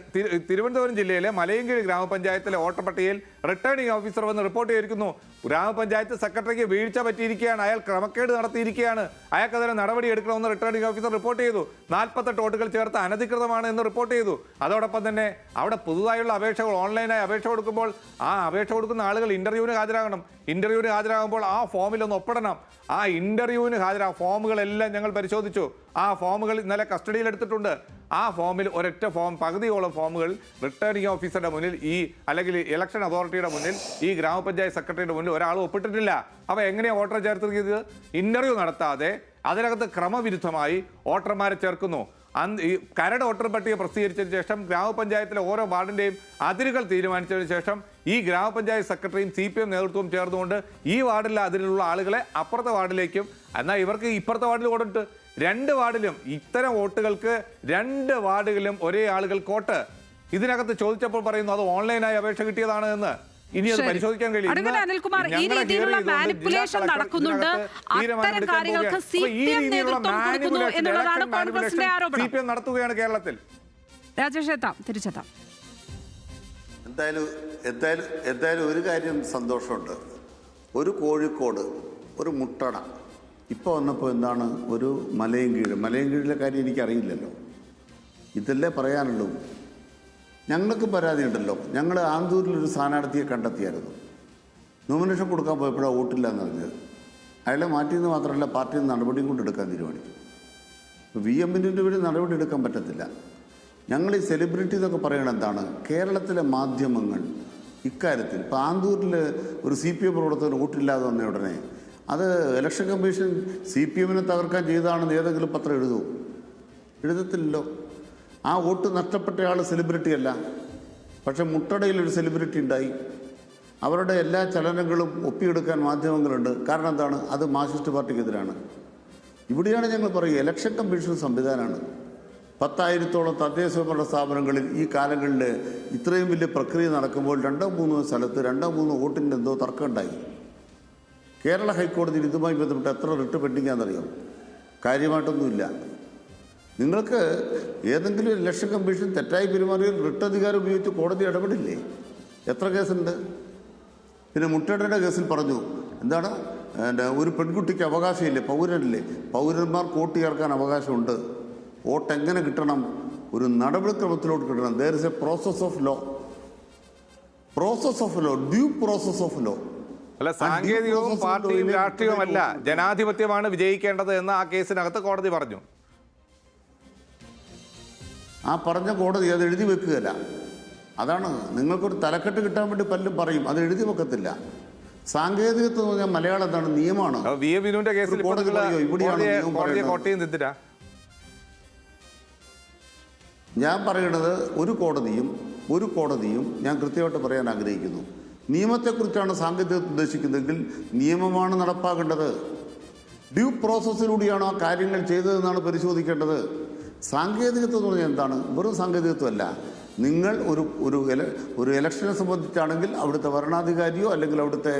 തിരുവനന്തപുരം ജില്ലയിലെ മലയങ്കീഴ് ഗ്രാമപഞ്ചായത്തിലെ വോട്ടർ പട്ടികയിൽ റിട്ടേണിംഗ് ഓഫീസർ വന്ന് റിപ്പോർട്ട് ചെയ്തിരിക്കുന്നു. ഗ്രാമപഞ്ചായത്ത് സെക്രട്ടറിക്ക് വീഴ്ച പറ്റിയിരിക്കുകയാണ്, അയാൾ ക്രമക്കേട് നടത്തിയിരിക്കുകയാണ്, അയാൾക്കെതിരെ നടപടി എടുക്കണമെന്ന് റിട്ടേണിംഗ് ഓഫീസർ റിപ്പോർട്ട് ചെയ്തു. 48 വോട്ടുകൾ ചേർത്ത് അനധികൃതമാണ് എന്ന് റിപ്പോർട്ട് ചെയ്തു. അതോടൊപ്പം തന്നെ അവിടെ പുതുതായുള്ള അപേക്ഷകൾ ഓൺലൈനായി അപേക്ഷ കൊടുക്കുമ്പോൾ ആ അപേക്ഷ കൊടുക്കുന്ന ആളുകൾ ഇന്റർവ്യൂവിന് ഹാജരാകണം. ഇന്റർവ്യൂവിന് ഹാജരാകുമ്പോൾ ആ ഫോമിൽ ഒന്ന് ഒപ്പിടണം. ആ ഇന്റർവ്യൂവിന് ഫോമുകളെല്ലാം ഞങ്ങൾ പരിശോധിച്ചു. ആ ഫോമുകൾ ഇന്നലെ കസ്റ്റഡിയിലെടുത്തിട്ടുണ്ട്. ആ ഫോമിൽ ഒരൊറ്റ ഫോം, പകുതിയോളം ഫോമുകൾ റിട്ടേണിംഗ് ഓഫീസറുടെ മുന്നിൽ അല്ലെങ്കിൽ ഇലക്ഷൻ അതോറിറ്റിയുടെ മുന്നിൽ ഈ ഗ്രാമപഞ്ചായത്ത് സെക്രട്ടറിയുടെ മുന്നിൽ ഒരാൾ ഒപ്പിട്ടിട്ടില്ല. അപ്പോൾ എങ്ങനെയാണ് വോട്ടർ ചേർത്തിരിക്കുന്നത്? ഇന്റർവ്യൂ നടത്താതെ അതിനകത്ത് ക്രമവിരുദ്ധമായി വോട്ടർമാരെ ചേർക്കുന്നു. ഈ കരട് വോട്ടർ പട്ടിക പ്രസിദ്ധീകരിച്ചതിന് ശേഷം ഗ്രാമപഞ്ചായത്തിലെ ഓരോ വാർഡിൻ്റെയും അതിരുകൾ തീരുമാനിച്ചതിന് ശേഷം ഈ ഗ്രാമപഞ്ചായത്ത് സെക്രട്ടറിയും CPM നേതൃത്വവും ചേർന്നുകൊണ്ട് ഈ വാർഡിലെ അതിലുള്ള ആളുകളെ അപ്പുറത്തെ വാർഡിലേക്കും, എന്നാൽ ഇവർക്ക് ഇപ്പുറത്തെ വാർഡിൽ കൊടുത്തിട്ട് 2 വാർഡിലും ഇത്തരം വോട്ടുകൾക്ക് 2 വാർഡുകളിലും ഒരേ ആളുകൾക്ക് വോട്ട്. ഇതിനകത്ത് ചോദിച്ചപ്പോൾ പറയുന്നു അത് ഓൺലൈനായി അപേക്ഷ കിട്ടിയതാണ് എന്ന്. ഇനി അത് പരിശോധിക്കാൻ കഴിയും. അനിൽകുമാർ, ഈ രീതിയിലുള്ള മാനിപ്പുലേഷൻ നടക്കുന്നുണ്ട്. അത്തരം കാര്യങ്ങൾക്ക് CPM നേതൃത്വം കൊടുക്കുന്നു എന്നുള്ളതാണ് കോൺഗ്രസിന്റെ ആരോപണം. CPM നടത്തുകയാണ് കേരളത്തിൽ. രാജേഷ് തിരിച്ചെത്താം. എന്തായാലും ഒരു കാര്യം സന്തോഷമുണ്ട്. ഒരു കോഴിക്കോട്, ഒരു മുട്ടട, ഇപ്പോൾ വന്നപ്പോൾ എന്താണ് ഒരു മലയങ്കീഴിലെ കാര്യം എനിക്കറിയില്ലല്ലോ. ഇതല്ലേ പറയാനുള്ളൂ. ഞങ്ങൾക്ക് പരാതിയുണ്ടല്ലോ. ഞങ്ങൾ ആന്തൂരിലൊരു സ്ഥാനാർത്ഥിയെ കണ്ടെത്തിയായിരുന്നു. നോമിനേഷൻ കൊടുക്കാൻ പോയപ്പോഴാണ് വോട്ടില്ല എന്ന് പറഞ്ഞത്. അയാളെ മാറ്റിയെന്ന് മാത്രമല്ല, പാർട്ടിയിൽ നിന്ന് നടപടിയും കൊണ്ട് എടുക്കാൻ തീരുമാനിച്ചു. VM വിനുവിൻ്റെ പേരിൽ നടപടി എടുക്കാൻ പറ്റത്തില്ല. ഞങ്ങൾ ഈ സെലിബ്രിറ്റി എന്നൊക്കെ പറയണത് എന്താണ്? കേരളത്തിലെ മാധ്യമങ്ങൾ ഇക്കാര്യത്തിൽ ഇപ്പോൾ ആന്തൂരിൽ ഒരു CPM പ്രവർത്തകർ വോട്ടില്ലാതെ വന്ന ഉടനെ അത് ഇലക്ഷൻ കമ്മീഷൻ CPM-നെ തകർക്കാൻ ചെയ്തതാണെന്ന് ഏതെങ്കിലും പത്രം എഴുതത്തില്ലല്ലോ. ആ വോട്ട് നഷ്ടപ്പെട്ടയാൾ സെലിബ്രിറ്റി അല്ല. പക്ഷെ മുട്ടടയിലൊരു സെലിബ്രിറ്റി ഉണ്ടായി. അവരുടെ എല്ലാ ചലനങ്ങളും ഒപ്പിയെടുക്കാൻ മാധ്യമങ്ങളുണ്ട്. കാരണം എന്താണ്? അത് മാർക്സിസ്റ്റ് പാർട്ടിക്കെതിരാണ്. ഇവിടെയാണ് ഞങ്ങൾ പറയുക, ഇലക്ഷൻ കമ്മീഷൻ സംവിധാനമാണ്. 10,000-ഓളം തദ്ദേശ സ്വയംഭരണ സ്ഥാപനങ്ങളിൽ ഈ കാലങ്ങളിൽ ഇത്രയും വലിയ പ്രക്രിയ നടക്കുമ്പോൾ 2-3 സ്ഥലത്ത് 2-3 വോട്ടിൻ്റെ എന്തോ തർക്കം ഉണ്ടായി. കേരള ഹൈക്കോടതിയിൽ ഇതുമായി ബന്ധപ്പെട്ട് എത്ര റിട്ട് പെൻഡിങ്ങാണെന്നറിയാം? കാര്യമായിട്ടൊന്നുമില്ല. നിങ്ങൾക്ക് ഏതെങ്കിലും ഇലക്ഷൻ കമ്മീഷൻ തെറ്റായി പെരുമാറിയ റിട്ട് അധികാരം ഉപയോഗിച്ച് കോടതി ഇടപെടില്ലേ? എത്ര കേസുണ്ട്? പിന്നെ മുട്ടയുടെ കേസിൽ പറഞ്ഞു എന്താണ്, ഒരു പെൺകുട്ടിക്ക് അവകാശമില്ലേ, പൗരനില്ലേ, പൗരന്മാർക്ക് വോട്ട് ചേർക്കാൻ അവകാശമുണ്ട്. വോട്ട് എങ്ങനെ കിട്ടണം? ഒരു നടപടിക്രമത്തിലോട്ട് കിട്ടണം. There is a process of law, due process of law. അല്ല, സാങ്കേതികവും പാർട്ടിയും രാഷ്ട്രീയവുമല്ല, ജനാധിപത്യമാണ് വിജയിക്കേണ്ടത് എന്ന് ആ കേസിനകത്ത് കോടതി പറഞ്ഞു. ആ പറഞ്ഞ കോടതി അത് എഴുതി വെക്കുകയല്ല. അതാണ് നിങ്ങൾക്കൊരു തലക്കെട്ട് കിട്ടാൻ വേണ്ടി പലരും പറയും, അത് എഴുതി വെക്കത്തില്ല. സാങ്കേതികത്വം എന്ന് പറഞ്ഞാൽ മലയാളം എന്താണ്? നിയമമാണ്. വിനുവിന്റെ കേസിൽ ഞാൻ പറയുന്നത് ഒരു കോടതിയും ഞാൻ കൃത്യമായിട്ട് പറയാൻ ആഗ്രഹിക്കുന്നു, നിയമത്തെക്കുറിച്ചാണ് സാങ്കേതികത്വം ഉദ്ദേശിക്കുന്നതെങ്കിൽ നിയമമാണ് നടപ്പാക്കേണ്ടത്. ഡ്യൂ പ്രോസസ്സിലൂടെയാണോ ആ കാര്യങ്ങൾ ചെയ്തതെന്നാണ് പരിശോധിക്കേണ്ടത്. സാങ്കേതികത്വം എന്ന് പറഞ്ഞാൽ എന്താണ്? വെറും സാങ്കേതികത്വമല്ല. നിങ്ങൾ ഒരു ഇലക്ഷനെ സംബന്ധിച്ചാണെങ്കിൽ അവിടുത്തെ ഭരണാധികാരിയോ അല്ലെങ്കിൽ അവിടുത്തെ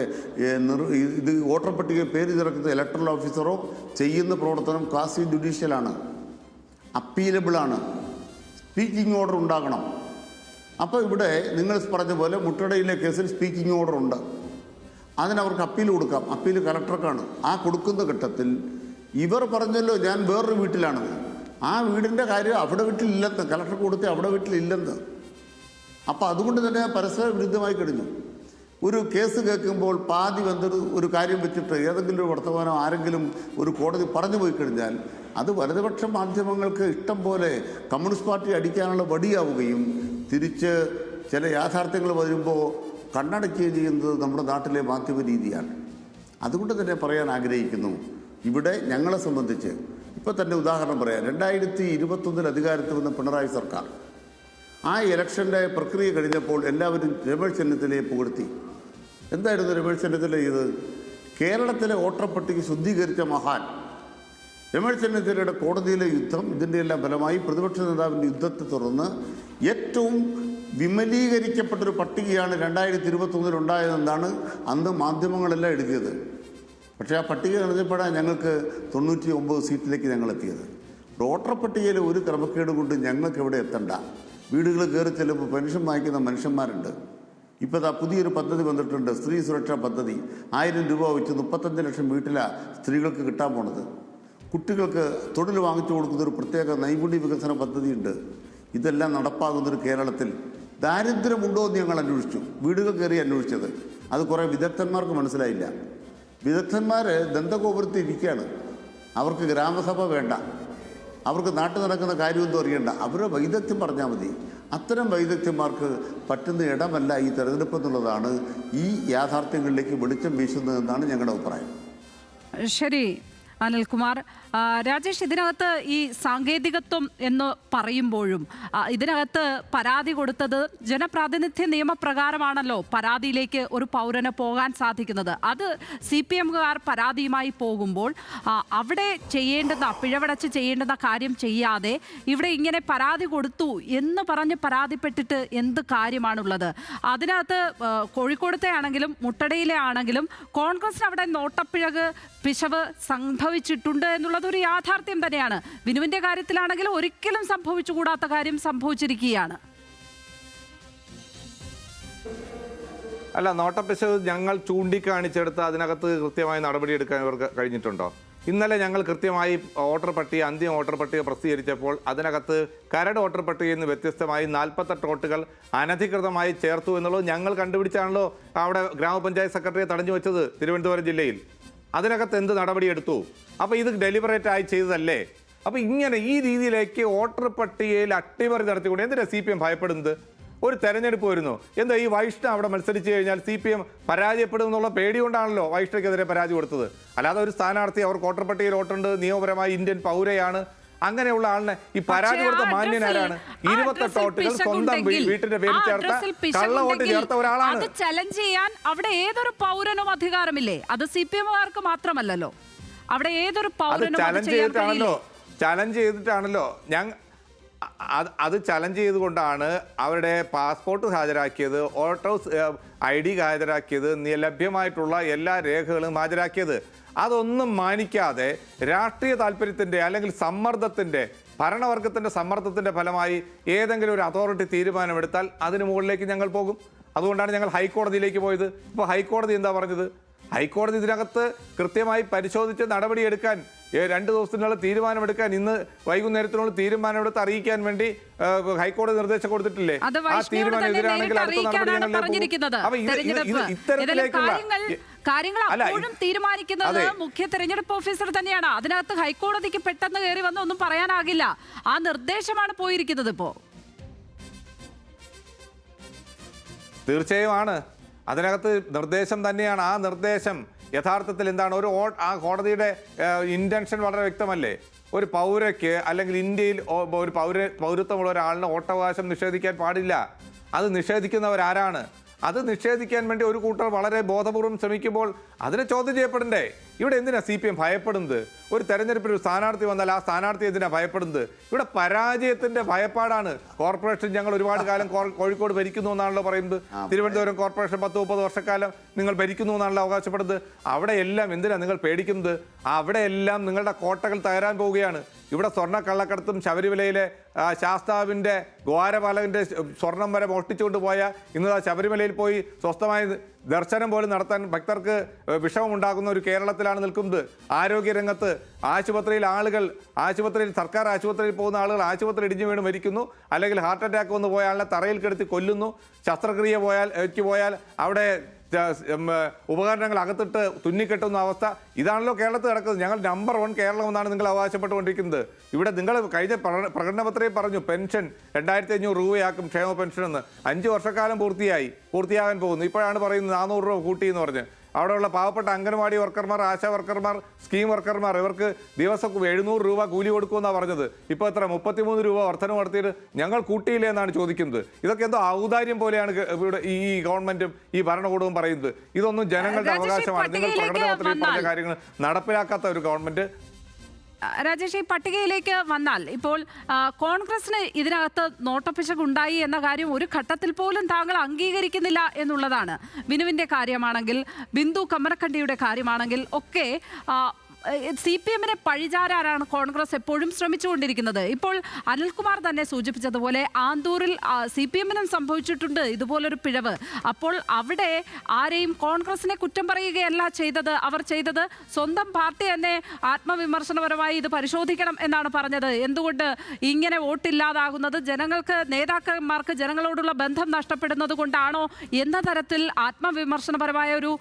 ഇത് വോട്ടർ പട്ടിക പേര് ചേർക്കുന്ന ഇലക്ടറൽ ഓഫീസറോ ചെയ്യുന്ന പ്രവർത്തനം ക്വാസി ജുഡീഷ്യലാണ്, അപ്പീലബിളാണ്, സ്പീക്കിംഗ് ഓർഡർ ഉണ്ടാകണം. അപ്പോൾ ഇവിടെ നിങ്ങൾ പറഞ്ഞ പോലെ മുട്ടടയിലെ കേസിൽ സ്പീക്കിംഗ് ഓർഡർ ഉണ്ട്. അതിനവർക്ക് അപ്പീൽ കൊടുക്കാം. അപ്പീൽ കലക്ടർക്കാണ്. ആ കൊടുക്കുന്ന ഘട്ടത്തിൽ ഇവർ പറഞ്ഞല്ലോ ഞാൻ വേറൊരു വീട്ടിലാണെന്ന്. ആ വീടിൻ്റെ കാര്യം അവിടെ വീട്ടിലില്ലെന്ന് കലക്ടർക്ക് കൊടുത്ത് അവിടെ വീട്ടിലില്ലെന്ന്. അപ്പോൾ അതുകൊണ്ട് തന്നെ പരസ്പര വിരുദ്ധമായി കഴിഞ്ഞു. ഒരു കേസ് കേൾക്കുമ്പോൾ പാതി ഒരു കാര്യം വെച്ചിട്ട് ഏതെങ്കിലും ഒരു വർത്തമാനം ആരെങ്കിലും ഒരു കോടതി പറഞ്ഞു പോയി കഴിഞ്ഞാൽ അത് വലതുപക്ഷ മാധ്യമങ്ങൾക്ക് ഇഷ്ടം പോലെ കമ്മ്യൂണിസ്റ്റ് പാർട്ടി അടിക്കാനുള്ള വടിയാവുകയും തിരിച്ച് ചില യാഥാർത്ഥ്യങ്ങൾ വരുമ്പോൾ കണ്ണടയ്ക്കുകയും ചെയ്യുന്നത് നമ്മുടെ നാട്ടിലെ മാധ്യമ രീതിയാണ്. അതുകൊണ്ട് തന്നെ പറയാൻ ആഗ്രഹിക്കുന്നു, ഇവിടെ ഞങ്ങളെ സംബന്ധിച്ച് ഇപ്പോൾ തന്നെ ഉദാഹരണം പറയാം. 2021 അധികാരത്തിൽ വന്ന പിണറായി സർക്കാർ ആ ഇലക്ഷൻ്റെ പ്രക്രിയ കഴിഞ്ഞപ്പോൾ എല്ലാവരും രമേശ് ചെന്നിത്തലയെ പുകഴ്ത്തി. എന്തായിരുന്നു രമേശ് ചെന്നിത്തല ചെയ്തത്? കേരളത്തിലെ വോട്ടർ പട്ടിക ശുദ്ധീകരിച്ച മഹാൻ രമേശ് ചെന്നിത്തലയുടെ കോടതിയിലെ യുദ്ധം, ഇതിൻ്റെ എല്ലാം ഫലമായി പ്രതിപക്ഷ നേതാവിൻ്റെ യുദ്ധത്തെ തുടർന്ന് ഏറ്റവും വിമലീകരിക്കപ്പെട്ടൊരു പട്ടികയാണ് 2021 ഉണ്ടായതെന്നാണ് അന്ന് മാധ്യമങ്ങളെല്ലാം എഴുതിയത്. പക്ഷേ ആ പട്ടിക കഴിഞ്ഞപ്പോഴാണ് ഞങ്ങൾക്ക് 99 സീറ്റിലേക്ക് ഞങ്ങൾ എത്തിയത്. വോട്ടർ പട്ടികയിലെ ഒരു ക്രമക്കേട് കൊണ്ട് ഞങ്ങൾക്ക് എവിടെ എത്തണ്ട. വീടുകൾ കയറി ചെല്ലുമ്പോൾ പെൻഷൻ വാങ്ങിക്കുന്ന മനുഷ്യന്മാരുണ്ട്. ഇപ്പോൾ പുതിയൊരു പദ്ധതി വന്നിട്ടുണ്ട്, സ്ത്രീ സുരക്ഷാ പദ്ധതി. 1000 രൂപ വെച്ച് 35 ലക്ഷം വീട്ടിലാണ് സ്ത്രീകൾക്ക് കിട്ടാൻ പോണത്. കുട്ടികൾക്ക് തൊഴിൽ വാങ്ങിച്ചു കൊടുക്കുന്നൊരു പ്രത്യേക നൈപുണ്യ വികസന പദ്ധതിയുണ്ട്. ഇതെല്ലാം നടപ്പാകുന്നൊരു കേരളത്തിൽ ദാരിദ്ര്യമുണ്ടോ എന്ന് ഞങ്ങൾ അന്വേഷിച്ചു. വീടുകൾ കയറി അന്വേഷിച്ചത്. അത് കുറേ വിദഗ്ധന്മാർക്ക് മനസ്സിലായില്ല. വിദഗ്ധന്മാർ ദന്തഗോപുരത്തിൽ ഇരിക്കുകയാണ്. അവർക്ക് ഗ്രാമസഭ വേണ്ട, അവർക്ക് നാട്ടിൽ നടക്കുന്ന കാര്യമൊന്നും അറിയണ്ട. അവരുടെ വൈദഗ്ധ്യം പറഞ്ഞാൽ മതി. അത്തരം വൈദഗ്ധ്യന്മാർക്ക് പറ്റുന്ന ഇടമല്ല ഈ തെരഞ്ഞെടുപ്പ് എന്നുള്ളതാണ് ഈ യാഥാർത്ഥ്യങ്ങളിലേക്ക് വെളിച്ചം വീശുന്നതെന്നാണ് ഞങ്ങളുടെ അഭിപ്രായം. ശരി അനിൽകുമാർ. രാജേഷ്, ഇതിനകത്ത് ഈ സാങ്കേതികത്വം എന്ന് പറയുമ്പോഴും ഇതിനകത്ത് പരാതി കൊടുത്തത് ജനപ്രാതിനിധ്യ നിയമപ്രകാരമാണല്ലോ പരാതിയിലേക്ക് ഒരു പൗരന് പോകാൻ സാധിക്കുന്നത്. അത് CPMകാർ പരാതിയുമായി പോകുമ്പോൾ അവിടെ ചെയ്യേണ്ടുന്ന പിഴവടച്ച് ചെയ്യേണ്ടുന്ന കാര്യം ചെയ്യാതെ ഇവിടെ ഇങ്ങനെ പരാതി കൊടുത്തു എന്ന് പറഞ്ഞ് പരാതിപ്പെട്ടിട്ട് എന്ത് കാര്യമാണുള്ളത്? അതിനകത്ത് കോഴിക്കോടത്തെ ആണെങ്കിലും മുട്ടടയിലെ ആണെങ്കിലും കോൺഗ്രസിന് അവിടെ പിശവ് സംഭവിച്ചിട്ടുണ്ട് എന്നുള്ളത് ഒരു യാഥാർത്ഥ്യം തന്നെയാണ്. വിനുവിന്റെ കാര്യത്തിലാണെങ്കിലും ഒരിക്കലും സംഭവിച്ചുകൂടാത്ത കാര്യം സംഭവിച്ചിരിക്കുകയാണ്. അല്ല, നോട്ടപ്പിശവ് ഞങ്ങൾ ചൂണ്ടിക്കാണിച്ചെടുത്ത് അതിനകത്ത് കൃത്യമായി നടപടിയെടുക്കാൻ ഇവർക്ക് കഴിഞ്ഞിട്ടുണ്ടോ? ഇന്നലെ ഞങ്ങൾ കൃത്യമായി വോട്ടർ പട്ടിക, അന്തിമ വോട്ടർ പട്ടിക പ്രസിദ്ധീകരിച്ചപ്പോൾ അതിനകത്ത് കരട് വോട്ടർ പട്ടികയിൽ നിന്ന് വ്യത്യസ്തമായി 48 വോട്ടുകൾ അനധികൃതമായി ചേർത്തു എന്നുള്ളത് ഞങ്ങൾ കണ്ടുപിടിച്ചാണല്ലോ അവിടെ ഗ്രാമപഞ്ചായത്ത് സെക്രട്ടറിയെ തടഞ്ഞു വെച്ചത് തിരുവനന്തപുരം ജില്ലയിൽ. അതിനകത്ത് എന്ത് നടപടിയെടുത്തു? അപ്പോൾ ഇത് ഡെലിബറേറ്റ് ആയി ചെയ്തതല്ലേ? അപ്പോൾ ഇങ്ങനെ ഈ രീതിയിലേക്ക് വോട്ടർ പട്ടികയിൽ അട്ടിമറി നടത്തിക്കൊണ്ട് എന്തിനാ CPM ഭയപ്പെടുന്നത്? ഒരു തെരഞ്ഞെടുപ്പ് വരുന്നു, എന്താ ഈ വൈഷ്ണവ് അവിടെ മത്സരിച്ച് കഴിഞ്ഞാൽ CPM പരാജയപ്പെടും എന്നുള്ള പേടി കൊണ്ടാണല്ലോ വൈഷ്ണവയ്ക്കെതിരെ പരാതി കൊടുത്തത്. അല്ലാതെ ഒരു സ്ഥാനാർത്ഥി അവർ വോട്ടർ പട്ടികയിൽ വോട്ടുണ്ട്, നിയമപരമായി ഇന്ത്യൻ പൗരയാണ്, അങ്ങനെയുള്ള ആളിനെ ഈ പരാതി കൊടുത്ത മാന്യനാരാണ്? 28 വോട്ടുകൾ സ്വന്തം വീട്ടിന്റെ പേര് ചേർത്ത കള്ള വോട്ട് ചേർത്ത ഒരാളാണ്. അത് ചലഞ്ച് ചെയ്യാൻ അവിടെ ഏതൊരു പൗരനും അധികാരമില്ലേ? അത് CPMകാർക്ക് മാത്രമല്ലല്ലോ, അവിടെ ഏതൊരു പൗരനും ചലഞ്ച് ചെയ്തിട്ടാണല്ലോ അത് ചലഞ്ച് ചെയ്തുകൊണ്ടാണ് അവരുടെ പാസ്പോർട്ട് ഹാജരാക്കിയത്, വോട്ടേഴ്സ് ID ഹാജരാക്കിയത്, ലഭ്യമായിട്ടുള്ള എല്ലാ രേഖകളും ഹാജരാക്കിയത്. അതൊന്നും മാനിക്കാതെ രാഷ്ട്രീയ താല്പര്യത്തിൻ്റെ അല്ലെങ്കിൽ സമ്മർദ്ദത്തിൻ്റെ ഭരണവർഗത്തിൻ്റെ സമ്മർദ്ദത്തിൻ്റെ ഫലമായി ഏതെങ്കിലും ഒരു അതോറിറ്റി തീരുമാനമെടുത്താൽ അതിന് മുകളിലേക്ക് ഞങ്ങൾ പോകും. അതുകൊണ്ടാണ് ഞങ്ങൾ ഹൈക്കോടതിയിലേക്ക് പോയത്. ഇപ്പോൾ ഹൈക്കോടതി എന്താ പറഞ്ഞത്? ഹൈക്കോടതി ഇതിനകത്ത് കൃത്യമായി പരിശോധിച്ച് നടപടിയെടുക്കാൻ 2 ദിവസത്തിനുള്ള തീരുമാനമെടുക്കാൻ ഇന്ന് വൈകുന്നേരത്തിനുള്ള തീരുമാനമെടുത്ത് അറിയിക്കാൻ വേണ്ടി ഹൈക്കോടതി നിർദ്ദേശം കൊടുത്തിട്ടില്ലേ? ആ തീരുമാനം എതിരാണെങ്കിൽ ഇത്തരത്തിലേക്കുള്ള കാര്യങ്ങൾ അപ്പോഴും തീരുമാനിക്കുന്നത് മുഖ്യ തെരഞ്ഞെടുപ്പ് ഓഫീസർ തന്നെയാണ്. അതിനകത്ത് ഹൈക്കോടതിക്ക് പെട്ടെന്ന് കയറി വന്ന് ഒന്നും പറയാനാകില്ല. ആ നിർദ്ദേശമാണ് പോയിരിക്കുന്നത്. ഇപ്പോ തീർച്ചയായും ആണ്, അതിനകത്ത് നിർദ്ദേശം തന്നെയാണ്. ആ നിർദ്ദേശം യഥാർത്ഥത്തിൽ എന്താണ്? ആ കോടതിയുടെ ഇന്റൻഷൻ വളരെ വ്യക്തമല്ലേ? ഒരു പൗരയ്ക്ക് അല്ലെങ്കിൽ ഇന്ത്യയിൽ ഒരു പൗരത്വമുള്ള ഒരാളിന് വോട്ടവകാശം നിഷേധിക്കാൻ പാടില്ല. അത് നിഷേധിക്കുന്നവരാരാണ്? അത് നിഷേധിക്കാൻ വേണ്ടി ഒരു കൂട്ടർ വളരെ ബോധപൂർവം ശ്രമിക്കുമ്പോൾ അതിനെ ചോദ്യം ചെയ്യപ്പെടണ്ടേ? ഇവിടെ എന്തിനാ CPM ഭയപ്പെടുന്നത്? ഒരു തെരഞ്ഞെടുപ്പിൽ ഒരു സ്ഥാനാർത്ഥി വന്നാൽ ആ സ്ഥാനാർത്ഥി എന്തിനാ ഭയപ്പെടുന്നത്? ഇവിടെ പരാജയത്തിന്റെ ഭയപ്പാടാണ്. കോർപ്പറേഷൻ ഞങ്ങൾ ഒരുപാട് കാലം കോഴിക്കോട് ഭരിക്കുന്നു എന്നാണല്ലോ പറയുന്നത്. തിരുവനന്തപുരം കോർപ്പറേഷൻ 10-30 വർഷക്കാലം നിങ്ങൾ ഭരിക്കുന്നു എന്നാണല്ലോ അവകാശപ്പെടുന്നത്. അവിടെയെല്ലാം എന്തിനാ നിങ്ങൾ പേടിക്കുന്നത്? അവിടെയെല്ലാം നിങ്ങളുടെ കോട്ടകൾ തകരാൻ പോവുകയാണ്. ഇവിടെ സ്വർണ്ണ കള്ളക്കടത്തും ശബരിമലയിലെ ശാസ്താവിൻ്റെ ദ്വാരപാലകൻ്റെ സ്വർണം വരെ മോഷ്ടിച്ചുകൊണ്ട് പോയ ഇന്ന് ശബരിമലയിൽ പോയി സ്വസ്ഥമായി ദർശനം പോലും നടത്താൻ ഭക്തർക്ക് വിഷമമുണ്ടാകുന്ന ഒരു കേരളത്തിലാണ് നിൽക്കുന്നത്. ആരോഗ്യരംഗത്ത് ആശുപത്രിയിൽ സർക്കാർ ആശുപത്രിയിൽ പോകുന്ന ആളുകൾ ആശുപത്രി ഇടിഞ്ഞു വീണ് മരിക്കുന്നു, അല്ലെങ്കിൽ ഹാർട്ട് അറ്റാക്ക് വന്ന് പോയ ആളിനെ തറയിൽ കിടത്തി കൊല്ലുന്നു. ശസ്ത്രക്രിയ പോയാൽ അവിടെ ഉപകരണങ്ങൾ അകത്തിട്ട് തുന്നിക്കെട്ടുന്ന അവസ്ഥ. ഇതാണല്ലോ കേരളത്തിൽ നടക്കുന്നത്. ഞങ്ങൾ നമ്പർ 1 കേരളം എന്നാണ് നിങ്ങൾ അവകാശപ്പെട്ടുകൊണ്ടിരിക്കുന്നത്. ഇവിടെ നിങ്ങൾ കഴിഞ്ഞ പ്രകടനപത്രയിൽ പറഞ്ഞു പെൻഷൻ 2500 രൂപയാക്കും ക്ഷേമ പെൻഷൻ എന്ന്. 5 വർഷക്കാലം പൂർത്തിയാകാൻ പോകുന്നു. ഇപ്പോഴാണ് പറയുന്നത് 400 രൂപ കൂട്ടി എന്ന് പറഞ്ഞ്. അവിടെയുള്ള പാവപ്പെട്ട അംഗൻവാടി വർക്കർമാർ, ആശാ വർക്കർമാർ, സ്കീം വർക്കർമാർ ഇവർക്ക് ദിവസം 700 രൂപ കൂലി കൊടുക്കുമെന്നാണ് പറഞ്ഞത്. ഇപ്പോൾ എത്ര 33 രൂപ വർധന നടത്തിയിട്ട് ഞങ്ങൾ കൂട്ടിയില്ലേ എന്നാണ് ചോദിക്കുന്നത്. ഇതൊക്കെ എന്തോ ഔദാര്യം പോലെയാണ് ഇവിടെ ഈ ഗവൺമെന്റും ഈ ഭരണകൂടവും പറയുന്നത്. ഇതൊന്നും ജനങ്ങളുടെ അവകാശമാണ്. നിങ്ങൾ പ്രകടനപത്രത്തിൽ പറഞ്ഞ കാര്യങ്ങൾ നടപ്പിലാക്കാത്ത ഒരു ഗവൺമെന്റ്. രാജേഷ്, ഈ പട്ടികയിലേക്ക് വന്നാൽ ഇപ്പോൾ കോൺഗ്രസിന് ഇതിനകത്ത് നോട്ടപ്പിശകുണ്ടായി എന്ന കാര്യം ഒരു ഘട്ടത്തിൽ പോലും താങ്കൾ അംഗീകരിക്കുന്നില്ല എന്നുള്ളതാണ്. ബിനുവിൻ്റെ കാര്യമാണെങ്കിൽ, ബിന്ദു കമ്മരക്കണ്ടിയുടെ കാര്യമാണെങ്കിൽ ഒക്കെ CPM-നെ പഴിചാരാനാണ് കോൺഗ്രസ് എപ്പോഴും ശ്രമിച്ചുകൊണ്ടിരിക്കുന്നത്. ഇപ്പോൾ അനിൽകുമാർ തന്നെ സൂചിപ്പിച്ചതുപോലെ ആന്തൂരിൽ CPM-നും സംഭവിച്ചിട്ടുണ്ട് ഇതുപോലൊരു പിഴവ്. അപ്പോൾ അവിടെ ആരെയും കോൺഗ്രസിനെ കുറ്റം പറയുകയല്ല ചെയ്തത്. അവർ ചെയ്തത് സ്വന്തം പാർട്ടി തന്നെ ആത്മവിമർശനപരമായി ഇത് പരിശോധിക്കണം എന്നാണ് പറഞ്ഞത്. എന്തുകൊണ്ട് ഇങ്ങനെ വോട്ടില്ലാതാകുന്നത്? നേതാക്കന്മാർക്ക് ജനങ്ങളോടുള്ള ബന്ധം നഷ്ടപ്പെടുന്നത് കൊണ്ടാണോ എന്ന തരത്തിൽ ആത്മവിമർശനപരമായ ഒരു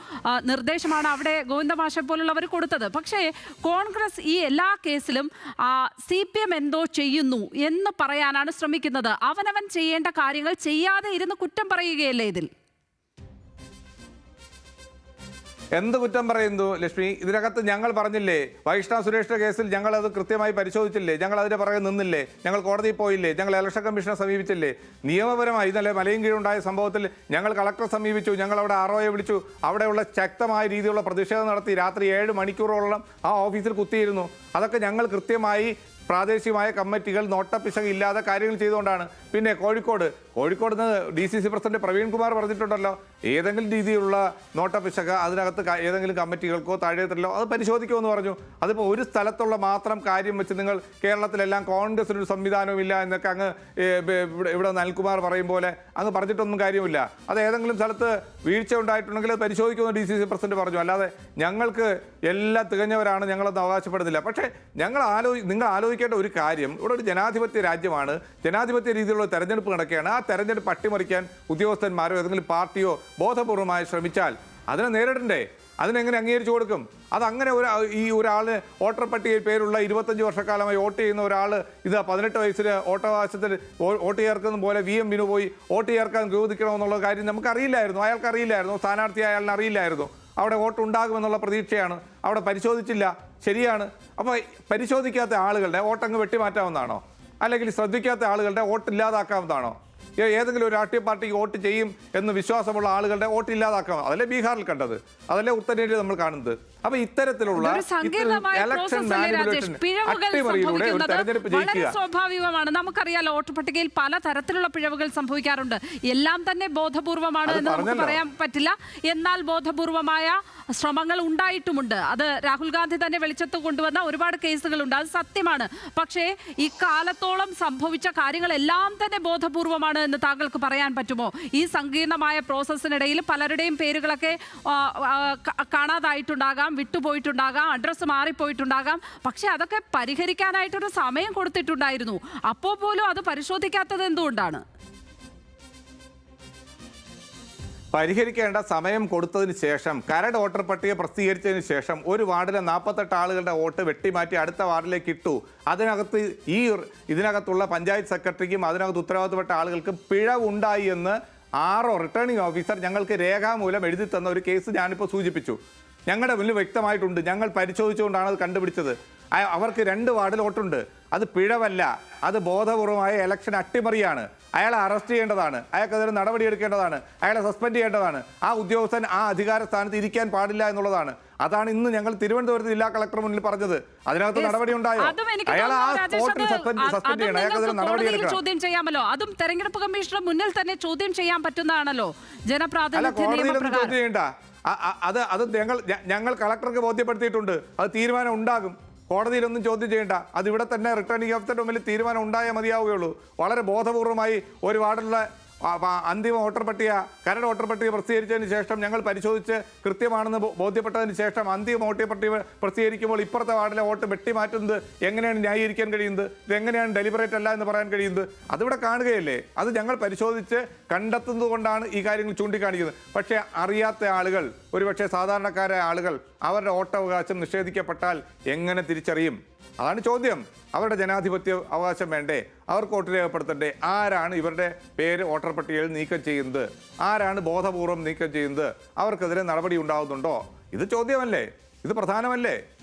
നിർദ്ദേശമാണ് അവിടെ ഗോവിന്ദമാഷെ പോലുള്ളവർ കൊടുത്തത്. പക്ഷേ കോൺഗ്രസ് ഈ എല്ലാ കേസിലും CPM എന്തോ ചെയ്യുന്നു എന്ന് പറയാനാണ് ശ്രമിക്കുന്നത്. അവനവൻ ചെയ്യേണ്ട കാര്യങ്ങൾ ചെയ്യാതെ ഇരുന്ന് കുറ്റം പറയുകയല്ലേ ഇതിൽ? എന്ത് കുറ്റം പറയുന്നു ലക്ഷ്മി? ഇതിനകത്ത് ഞങ്ങൾ പറഞ്ഞില്ലേ, വൈഷ്ണവ് സുരേഷിന്റെ കേസിൽ ഞങ്ങൾ അത് കൃത്യമായി പരിശോധിച്ചില്ലേ? ഞങ്ങൾ അതിന്റെ പുറകെ നിന്നില്ലേ? ഞങ്ങൾ കോടതിയിൽ പോയില്ലേ? ഞങ്ങൾ ഇലക്ഷൻ കമ്മീഷനെ സമീപിച്ചില്ലേ? നിയമപരമായി ഇന്നലെ മലയും കീഴുണ്ടായ സംഭവത്തിൽ ഞങ്ങൾ കളക്ടറെ സമീപിച്ചു. ഞങ്ങൾ അവിടെ ROയെ വിളിച്ചു. അവിടെയുള്ള ശക്തമായ രീതിയിലുള്ള പ്രതിഷേധം നടത്തി. രാത്രി 7 മണിക്കൂറോളം ആ ഓഫീസിൽ കുത്തിയിരുന്നു. അതൊക്കെ ഞങ്ങൾ കൃത്യമായി പ്രാദേശികമായ കമ്മിറ്റികൾ നോട്ടപ്പിശക് ഇല്ലാതെ കാര്യങ്ങൾ ചെയ്തുകൊണ്ടാണ്. പിന്നെ കോഴിക്കോട് നിന്ന് DCC പ്രസിഡന്റ് പ്രവീൺ കുമാർ പറഞ്ഞിട്ടുണ്ടല്ലോ, ഏതെങ്കിലും രീതിയിലുള്ള നോട്ടപ്പിശക് അതിനകത്ത് ഏതെങ്കിലും കമ്മിറ്റികൾക്കോ താഴെത്തല്ലോ അത് പരിശോധിക്കുമെന്ന് പറഞ്ഞു. അതിപ്പോൾ ഒരു സ്ഥലത്തുള്ള മാത്രം കാര്യം വെച്ച് നിങ്ങൾ കേരളത്തിലെല്ലാം കോൺഗ്രസിനൊരു സംവിധാനവും ഇല്ല എന്നൊക്കെ അങ്ങ് ഇവിടെ അനിൽകുമാർ പറയും പോലെ അങ്ങ് പറഞ്ഞിട്ടൊന്നും കാര്യമില്ല. അത് ഏതെങ്കിലും സ്ഥലത്ത് വീഴ്ച ഉണ്ടായിട്ടുണ്ടെങ്കിൽ അത് പരിശോധിക്കുമെന്ന് DCC പ്രസിഡന്റ് പറഞ്ഞു. അല്ലാതെ ഞങ്ങൾക്ക് എല്ലാം തികഞ്ഞവരാണ് ഞങ്ങളൊന്നും അവകാശപ്പെടുന്നില്ല. പക്ഷേ നിങ്ങൾ ആലോചിക്കേണ്ട ഒരു കാര്യം, ഇവിടെ ഒരു ജനാധിപത്യ രാജ്യമാണ്. ജനാധിപത്യ രീതിയിലുള്ള തെരഞ്ഞെടുപ്പ് നടക്കുകയാണ്. ആ തെരഞ്ഞെടുപ്പ് അട്ടിമറിക്കാൻ ഉദ്യോഗസ്ഥന്മാരോ ഏതെങ്കിലും പാർട്ടിയോ ബോധപൂർവമായി ശ്രമിച്ചാൽ അതിനെ നേരിടണ്ടേ? അതിനെങ്ങനെ അംഗീകരിച്ചു കൊടുക്കും? അതങ്ങനെ ഒരാൾ വോട്ടർ പട്ടികയിൽ പേരുള്ള 25 വർഷക്കാലമായി വോട്ട് ചെയ്യുന്ന ഒരാൾ ഇത് 18 വയസ്സിൽ വോട്ടവകാശത്തിൽ വോട്ട് ചേർക്കുന്ന പോലെ VM ബിനു പോയി വോട്ട് ചേർക്കാൻ ചോദിക്കണമെന്നുള്ള കാര്യം നമുക്കറിയില്ലായിരുന്നു. അയാൾക്കറിയില്ലായിരുന്നു. സ്ഥാനാർത്ഥി അയാളിന് അറിയില്ലായിരുന്നു. അവിടെ വോട്ട് ഉണ്ടാകുമെന്നുള്ള പ്രതീക്ഷയാണ്. അവിടെ പരിശോധിച്ചില്ല. ശരിയാണ്. അപ്പോൾ പരിശോധിക്കാത്ത ആളുകളുടെ വോട്ടങ്ങ് വെട്ടിമാറ്റാവുന്നതാണോ? അല്ലെങ്കിൽ ശ്രദ്ധിക്കാത്ത ആളുകളുടെ വോട്ട് ഇല്ലാതാക്കാവുന്നതാണോ? ഏതെങ്കിലും ഒരു രാഷ്ട്രീയ പാർട്ടിക്ക് വോട്ട് ചെയ്യും എന്ന് വിശ്വാസമുള്ള ആളുകളുടെ വോട്ട് ഇല്ലാതാക്കാം. അതല്ലേ ബീഹാറിൽ കണ്ടത്, അതല്ലേ ഉത്തരേന്ത്യയിൽ നമ്മൾ കാണുന്നത്. അപ്പൊ ഇത്തരത്തിലുള്ള ഇലക്ഷൻ മാനിപ്പുലേഷൻ അട്ടിമറിയിലൂടെ ഒരു തെരഞ്ഞെടുപ്പ് ജയിക്കുക സ്വാഭാവികമാണ്. നമുക്കറിയാലോ, വോട്ടർ പട്ടികയിൽ പല തരത്തിലുള്ള പിഴവുകൾ സംഭവിക്കാറുണ്ട്. എല്ലാം തന്നെ ബോധപൂർവമാണ് എന്ന് നമുക്ക് പറയാൻ പറ്റില്ല. എന്നാൽ ബോധപൂർവമായ ശ്രമങ്ങൾ ഉണ്ടായിട്ടുമുണ്ട്. അത് രാഹുൽ ഗാന്ധി തന്നെ വെളിച്ചത്ത് കൊണ്ടുവന്ന ഒരുപാട് കേസുകളുണ്ട്, അത് സത്യമാണ്. പക്ഷേ ഇക്കാലത്തോളം സംഭവിച്ച കാര്യങ്ങളെല്ലാം തന്നെ ബോധപൂർവമാണ് എന്ന് താങ്കൾക്ക് പറയാൻ പറ്റുമോ? ഈ സങ്കീർണമായ പ്രോസസ്സിനിടയിൽ പലരുടെയും പേരുകളൊക്കെ കാണാതായിട്ടുണ്ടാകാം, വിട്ടുപോയിട്ടുണ്ടാകാം, അഡ്രസ്സ് മാറിപ്പോയിട്ടുണ്ടാകാം. പക്ഷെ അതൊക്കെ പരിഹരിക്കാനായിട്ടൊരു സമയം കൊടുത്തിട്ടുണ്ടായിരുന്നു. അപ്പോൾ പോലും അത് പരിശോധിക്കാത്തത് എന്തുകൊണ്ടാണ്? പരിഹരിക്കേണ്ട സമയം കൊടുത്തതിന് ശേഷം, കരട് വോട്ടർ പട്ടിക പ്രസിദ്ധീകരിച്ചതിന് ശേഷം ഒരു വാർഡിലെ 48 ആളുകളുടെ വോട്ട് വെട്ടിമാറ്റി അടുത്ത വാർഡിലേക്ക് ഇട്ടു. അതിനകത്ത് ഇതിനകത്തുള്ള പഞ്ചായത്ത് സെക്രട്ടറിക്കും അതിനകത്ത് ഉത്തരവാദിത്തപ്പെട്ട ആളുകൾക്കും പിഴവുണ്ടായി എന്ന് റിട്ടേണിംഗ് ഓഫീസർ ഞങ്ങൾക്ക് രേഖാമൂലം എഴുതി തന്ന ഒരു കേസ് ഞാനിപ്പോൾ സൂചിപ്പിച്ചു. ഞങ്ങളുടെ മുന്നിൽ വ്യക്തമായിട്ടുണ്ട്. ഞങ്ങൾ പരിശോധിച്ചുകൊണ്ടാണ് അത് കണ്ടുപിടിച്ചത്. അവർക്ക് 2 വാർഡിൽ വോട്ടുണ്ട്. അത് പിഴവല്ല, അത് ബോധപൂർവമായ ഇലക്ഷൻ അട്ടിമറിയാണ്. അയാളെ അറസ്റ്റ് ചെയ്യേണ്ടതാണ്, അയാൾക്കെതിരെ നടപടിയെടുക്കേണ്ടതാണ്, അയാളെ സസ്പെൻഡ് ചെയ്യേണ്ടതാണ്. ആ ഉദ്യോഗസ്ഥൻ ആ അധികാര സ്ഥാനത്ത് ഇരിക്കാൻ പാടില്ല എന്നുള്ളതാണ്. അതാണ് ഇന്ന് ഞങ്ങൾ തിരുവനന്തപുരത്ത് ജില്ലാ കളക്ടർ മുന്നിൽ പറഞ്ഞത്. അതിനകത്ത് നടപടി ഉണ്ടായോ? അയാളെ ആ സ്പോട്ടിൽ സസ്പെൻഡ് ചെയ്യണം, അയാൾക്കെതിരെ നടപടിയെടുക്കണം. ചോദ്യം ചെയ്യാമല്ലോ, അതും തെരഞ്ഞെടുപ്പ് കമ്മീഷണർ മുന്നിൽ തന്നെ ചോദ്യം ചെയ്യാൻ പറ്റുന്നതാണല്ലോ. കോടതിയിലൊന്നും ചോദ്യം ചെയ്യണ്ട. അത് ഞങ്ങൾ കളക്ടർക്ക് ബോധ്യപ്പെടുത്തിയിട്ടുണ്ട്. അത് തീരുമാനം ഉണ്ടാകും. കോടതിയിലൊന്നും ചോദ്യം ചെയ്യേണ്ട. അത് ഇവിടെ തന്നെ റിട്ടേണിംഗ് ഓഫീസറുടെ മുമ്പിൽ തീരുമാനം ഉണ്ടായേ മതിയാവുകയുള്ളൂ. വളരെ ബോധപൂർവമായി ഒരു വാർഡിലുള്ള അന്തിമ വോട്ടർ പട്ടിക, കരട് വോട്ടർ പട്ടിക പ്രസിദ്ധീകരിച്ചതിന് ശേഷം ഞങ്ങൾ പരിശോധിച്ച് കൃത്യമാണെന്ന് ബോധ്യപ്പെട്ടതിന് ശേഷം അന്തിമ വോട്ടർ പട്ടിക പ്രസിദ്ധീകരിക്കുമ്പോൾ ഇപ്പുറത്തെ വാർഡിലെ വോട്ട് വെട്ടിമാറ്റുന്നത് എങ്ങനെയാണ് ന്യായീകരിക്കാൻ കഴിയുന്നത്? ഇതെങ്ങനെയാണ് ഡെലിബറേറ്റ് അല്ല എന്ന് പറയാൻ കഴിയുന്നത്? അതിവിടെ കാണുകയല്ലേ. അത് ഞങ്ങൾ പരിശോധിച്ച് കണ്ടെത്തുന്നത് കൊണ്ടാണ് ഈ കാര്യങ്ങൾ ചൂണ്ടിക്കാണിക്കുന്നത്. പക്ഷേ അറിയാത്ത ആളുകൾ, ഒരുപക്ഷെ സാധാരണക്കാരായ ആളുകൾ, അവരുടെ വോട്ടവകാശം നിഷേധിക്കപ്പെട്ടാൽ എങ്ങനെ തിരിച്ചറിയും? അതാണ് ചോദ്യം. അവരുടെ ജനാധിപത്യ അവകാശം വേണ്ടേ? അവർക്ക് വോട്ട് രേഖപ്പെടുത്തണ്ടേ? ആരാണ് ഇവരുടെ പേര് വോട്ടർ പട്ടികയിൽ നീക്കം ചെയ്യുന്നത്? ആരാണ് ബോധപൂർവം നീക്കം ചെയ്യുന്നത്? അവർക്കെതിരെ നടപടി ഉണ്ടാവുന്നുണ്ടോ? ഇത് ചോദ്യമല്ലേ? ഇത് പ്രധാനമല്ലേ?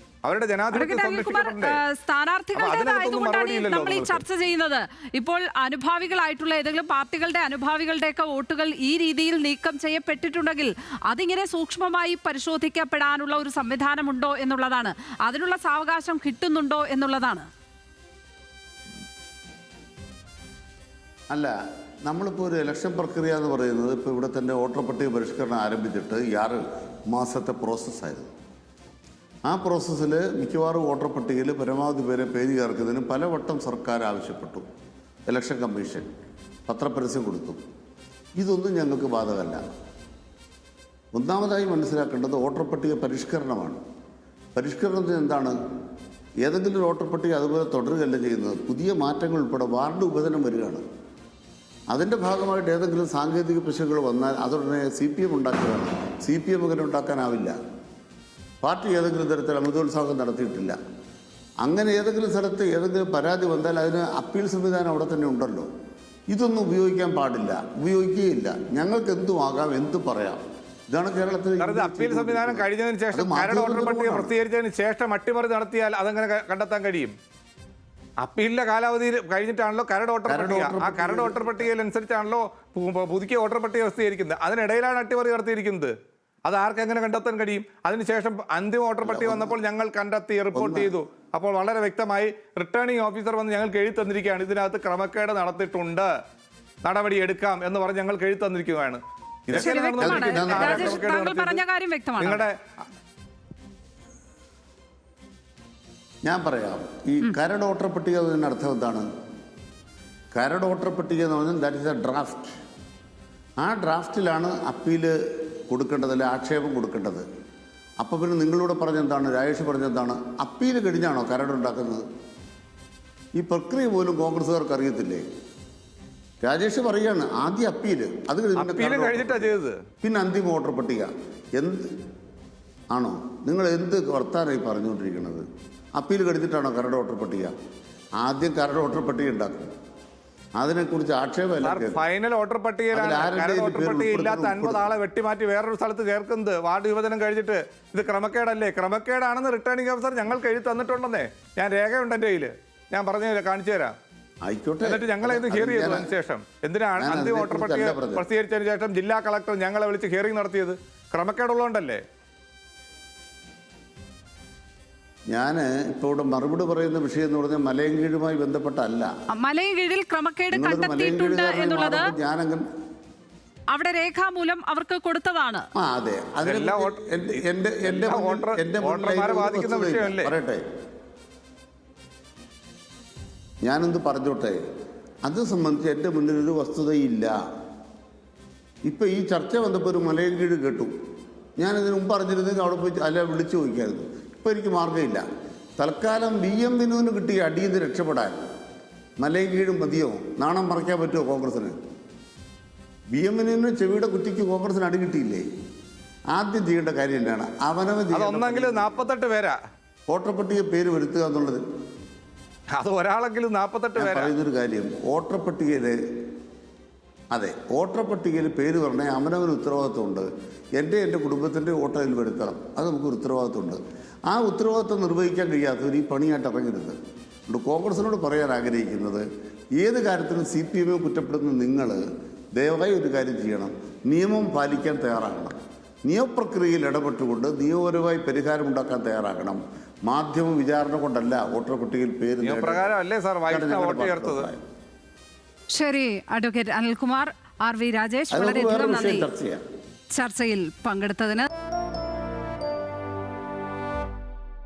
അവരുടെ ജനാധിപത്യം സംരക്ഷിക്കപ്പെടണ്ടേ? സ്ഥാനാർത്ഥികളുടേതായതുകൊണ്ടാണ് നമ്മൾ ഈ ചർച്ച ചെയ്യുന്നത്. ഇപ്പോൾ അനുഭാവികളായിട്ടുള്ള ഏതെങ്കിലും പാർട്ടികളുടെ അനുഭാവികളുടെയൊക്കെ വോട്ടുകൾ ഈ രീതിയിൽ നീക്കം ചെയ്യപ്പെട്ടിട്ടുണ്ടെങ്കിൽ അതിങ്ങനെ സൂക്ഷ്മമായി പരിശോധിക്കപ്പെടാനുള്ള ഒരു സംവിധാനമുണ്ടോ എന്നുള്ളതാണ്. അതിനുള്ള സാവകാശം കിട്ടുന്നുണ്ടോ എന്നുള്ളതാണ്. അല്ല, നമ്മളിപ്പോൾ ഒരു ഇലക്ഷൻ പ്രക്രിയ എന്ന് പറയുന്നത് ഇപ്പോൾ ഇവിടെ തന്നെ വോട്ടർ പട്ടിക പരിഷ്കരണം ആരംഭിച്ചിട്ട് 6 മാസത്തെ പ്രോസസ്സായിരുന്നു. ആ പ്രോസസ്സിൽ മിക്കവാറും വോട്ടർ പട്ടികയിൽ പരമാവധി പേരെ പേര് ചേർക്കുന്നതിന് പലവട്ടം സർക്കാർ ആവശ്യപ്പെട്ടു. ഇലക്ഷൻ കമ്മീഷൻ പത്രപരസ്യം കൊടുത്തു. ഇതൊന്നും ഞങ്ങൾക്ക് ബാധകമല്ല. ഒന്നാമതായി മനസ്സിലാക്കേണ്ടത് വോട്ടർ പട്ടിക പരിഷ്കരണമാണ്. പരിഷ്കരണത്തിന് എന്താണ്? ഏതെങ്കിലും ഒരു വോട്ടർ പട്ടിക അതുപോലെ തുടരുകയല്ല ചെയ്യുന്നത്. പുതിയ മാറ്റങ്ങൾ ഉൾപ്പെടെ വാർഡ് വിഭജനം വരികയാണ്. അതിൻ്റെ ഭാഗമായിട്ട് ഏതെങ്കിലും സാങ്കേതിക പിശകുകൾ വന്നാൽ അതുടനെ CPM ഉണ്ടാക്കുകയാണ്. CPM അങ്ങനെ ഉണ്ടാക്കാനാവില്ല. പാർട്ടി ഏതെങ്കിലും തരത്തിൽ അമിതോത്സാഹം നടത്തിയിട്ടില്ല. അങ്ങനെ ഏതെങ്കിലും സ്ഥലത്ത് ഏതെങ്കിലും പരാതി വന്നാൽ അതിന് അപ്പീൽ സംവിധാനം അവിടെ തന്നെ ഉണ്ടല്ലോ. ഇതൊന്നും ഉപയോഗിക്കാൻ പാടില്ല, ഉപയോഗിക്കുകയില്ല. ഞങ്ങൾക്ക് എന്തുമാകാം, എന്തു പറയാം. ഇതാണ് കേരളത്തിൽ അപ്പീൽ സംവിധാനം കഴിഞ്ഞതിന് ശേഷം കരട് വോട്ടർ പട്ടിക പ്രസിദ്ധീകരിച്ചതിന് ശേഷം അട്ടിമറി നടത്തിയാൽ അതെങ്ങനെ കണ്ടെത്താൻ കഴിയും? അപ്പീലിന്റെ കാലാവധി കഴിഞ്ഞിട്ടാണല്ലോ കരട് വോട്ടർ പട്ടിക. ആ കരട് വോട്ടർ പട്ടികയിൽ അനുസരിച്ചാണല്ലോ പുതുക്കിയ വോട്ടർ പട്ടിക പ്രസിദ്ധീകരിക്കുന്നത്. അതിനിടയിലാണ് അട്ടിമറി നടത്തിയിരിക്കുന്നത്. അത് ആർക്കെങ്ങനെ കണ്ടെത്താൻ കഴിയും? അതിനുശേഷം അന്തിമ വോട്ടർ പട്ടിക വന്നപ്പോൾ ഞങ്ങൾ കണ്ടെത്തി, റിപ്പോർട്ട് ചെയ്തു. അപ്പോൾ വളരെ വ്യക്തമായി റിട്ടേണിംഗ് ഓഫീസർ വന്ന് ഞങ്ങൾക്ക് എഴുതി തന്നിരിക്കുകയാണ്. ഇതിനകത്ത് ക്രമക്കേട് നടത്തിയിട്ടുണ്ട്, നടപടി എടുക്കാം എന്ന് പറഞ്ഞ് ഞങ്ങൾക്ക് എഴുതി തന്നിരിക്കുകയാണ്. നിങ്ങളുടെ ഞാൻ പറയാം. ഈ കരട് വോട്ടർ പട്ടിക എന്നതിൻ്റെ അർത്ഥം എന്താണ്? കരട് വോട്ടർ പട്ടിക എന്ന് പറഞ്ഞാൽ ദാറ്റ് ഇസ് എ ഡ്രാഫ്റ്റ്. ആ ഡ്രാഫ്റ്റിലാണ് അപ്പീല് കൊടുക്കേണ്ടത്, അല്ലെ ആക്ഷേപം കൊടുക്കേണ്ടത്. അപ്പോൾ പിന്നെ നിങ്ങളിവിടെ പറഞ്ഞെന്താണ്, രാജേഷ് പറഞ്ഞെന്താണ്? അപ്പീല് കഴിഞ്ഞാണോ കരടുണ്ടാക്കുന്നത്? ഈ പ്രക്രിയ പോലും കോൺഗ്രസ്സുകാർക്ക് അറിയത്തില്ലേ? രാജേഷ് പറയാണ് ആദ്യം അപ്പീല്, അത് പിന്നെ അന്തിമ വോട്ടർ പട്ടിക. എന്ത് ആണോ നിങ്ങൾ എന്ത് വർത്താനായി പറഞ്ഞുകൊണ്ടിരിക്കുന്നത്? അപ്പീൽ കഴിഞ്ഞിട്ടാണോ കരട് വോട്ടർ പട്ടിക? ആദ്യം കരട് വോട്ടർ പട്ടിക ഉണ്ടാക്കും, അതിനെക്കുറിച്ച് ആക്ഷേപമല്ല. ഫൈനൽ വോട്ടർ പട്ടികയിലാണ് വോട്ടർ പട്ടിക ഇല്ലാത്ത 50 ആളെ വെട്ടിമാറ്റി വേറൊരു സ്ഥലത്ത് ചേർക്കുന്നത്. വാർഡ് വിഭജനം കഴിഞ്ഞിട്ട് ഇത് ക്രമക്കേടല്ലേ? ക്രമക്കേടാണെന്ന് റിട്ടേണിംഗ് ഓഫീസർ ഞങ്ങൾക്ക് എഴുതി തന്നിട്ടുണ്ടെന്നേ. ഞാൻ രേഖയുണ്ട് എൻ്റെ കയ്യിൽ, ഞാൻ പറഞ്ഞു തരാം, കാണിച്ചു തരാം. ആയിക്കോട്ടെ. എന്നിട്ട് ഞങ്ങളെ ഇത് ഹിയർ ചെയ്തു അതിന് ശേഷം എന്തിനാണ് ഞാൻ അന്തിമ വോട്ടർ പട്ടിക അതിനെക്കുറിച്ചല്ല പറഞ്ഞത്. പ്രസിദ്ധീകരിച്ചതിന് ശേഷം ജില്ലാ കളക്ടർ ഞങ്ങളെ വിളിച്ച് ഹിയറിംഗ് നടത്തിയത്? ക്രമക്കേടുള്ളതുകൊണ്ടല്ലേ? ഞാൻ ഇപ്പോൾ ഇവിടെ മറുപടി പറയുന്ന വിഷയം എന്ന് പറഞ്ഞാൽ മലയൻകീഴുമായി ബന്ധപ്പെട്ടല്ല. മലയൻകീഴിൽ ക്രമക്കേട് നിങ്ങളത് കണ്ടെത്തിയിട്ടുണ്ട് മലയൻകീഴുകാരനായി എന്നുള്ളത് മാറുമ്പോൾ ഞാനങ്ങനെ അവിടെ രേഖാമൂലം അവർക്ക് കൊടുത്തതാണ്. അതെ, അതിനെ എല്ലാ വോട്ടർമാരെ ബാധിക്കുന്ന വിഷയമല്ലേ? പറയട്ടെ, ഞാനെന്ത് പറഞ്ഞോട്ടെ, അത് സംബന്ധിച്ച് എൻ്റെ മുന്നിൽ ഒരു വസ്തുതയില്ല. ഇപ്പം ഈ ചർച്ച വന്നപ്പോൾ ഒരു മലയൻകീഴ് കേട്ടു. ഞാനിതിന് മുമ്പ് പറഞ്ഞിരുന്നെങ്കിൽ അവിടെ പോയി അല്ല വിളിച്ചു ചോദിക്കായിരുന്നു. ഇപ്പം എനിക്ക് മാർഗ്ഗമില്ല. തൽക്കാലം VM വിനുവിന് കിട്ടിയ അടിയിൽ നിന്ന് രക്ഷപ്പെടാൻ മലയൻകീഴും മതിയോ? നാണം മറയ്ക്കാൻ പറ്റുമോ കോൺഗ്രസിന്? VM വിനുവിന് ചെവിയുടെ കുറ്റിക്ക് കോൺഗ്രസിന് അടി കിട്ടിയില്ലേ? ആദ്യം ചെയ്യേണ്ട കാര്യം എന്താണ്? അവനവൻ അതൊന്നെങ്കിലും 48 പേരാ വോട്ടർ പട്ടിക പേര് വരുത്തുക എന്നുള്ളത്. അത് ഒരാളെങ്കിലും 48 പേരാ. പറയുന്നൊരു കാര്യം, വോട്ടർ പട്ടികയിൽ അതെ വോട്ടർ പട്ടികയിൽ പേര് പറഞ്ഞാൽ അവനവന് ഉത്തരവാദിത്വമുണ്ട്. എൻ്റെ കുടുംബത്തിൻ്റെ വോട്ടറിൽ വരുത്തണം. അത് നമുക്കൊരു ഉത്തരവാദിത്വമുണ്ട്. ആ ഉത്തരവാദിത്വം നിർവഹിക്കാൻ കഴിയാത്തവർ ഈ പണിയായിട്ട് ഇറങ്ങരുത്. അതുകൊണ്ട് കോൺഗ്രസിനോട് പറയാൻ ആഗ്രഹിക്കുന്നത്, ഏത് കാര്യത്തിനും CPM കുറ്റപ്പെടുന്ന നിങ്ങൾ ദയവായി ഒരു കാര്യം ചെയ്യണം, നിയമം പാലിക്കാൻ തയ്യാറാകണം. നിയമപ്രക്രിയയിൽ ഇടപെട്ടുകൊണ്ട് നിയമപരമായി പരിഹാരമുണ്ടാക്കാൻ തയ്യാറാകണം. മാധ്യമ വിചാരണ കൊണ്ടല്ല വോട്ടർ പട്ടികയിൽ പേര് നിയമപ്രകാരമല്ലേ സാർ വോട്ട് ചേർത്തത്? ശരി, അഡ്വക്കേറ്റ് അനിൽകുമാർ, RV രാജേഷ്, അത് വളരെയധികം വേറെ നന്ദി വിഷയം ചർച്ച ചെയ്യാം. ചർച്ചയിൽ പങ്കെടുത്തതിന്.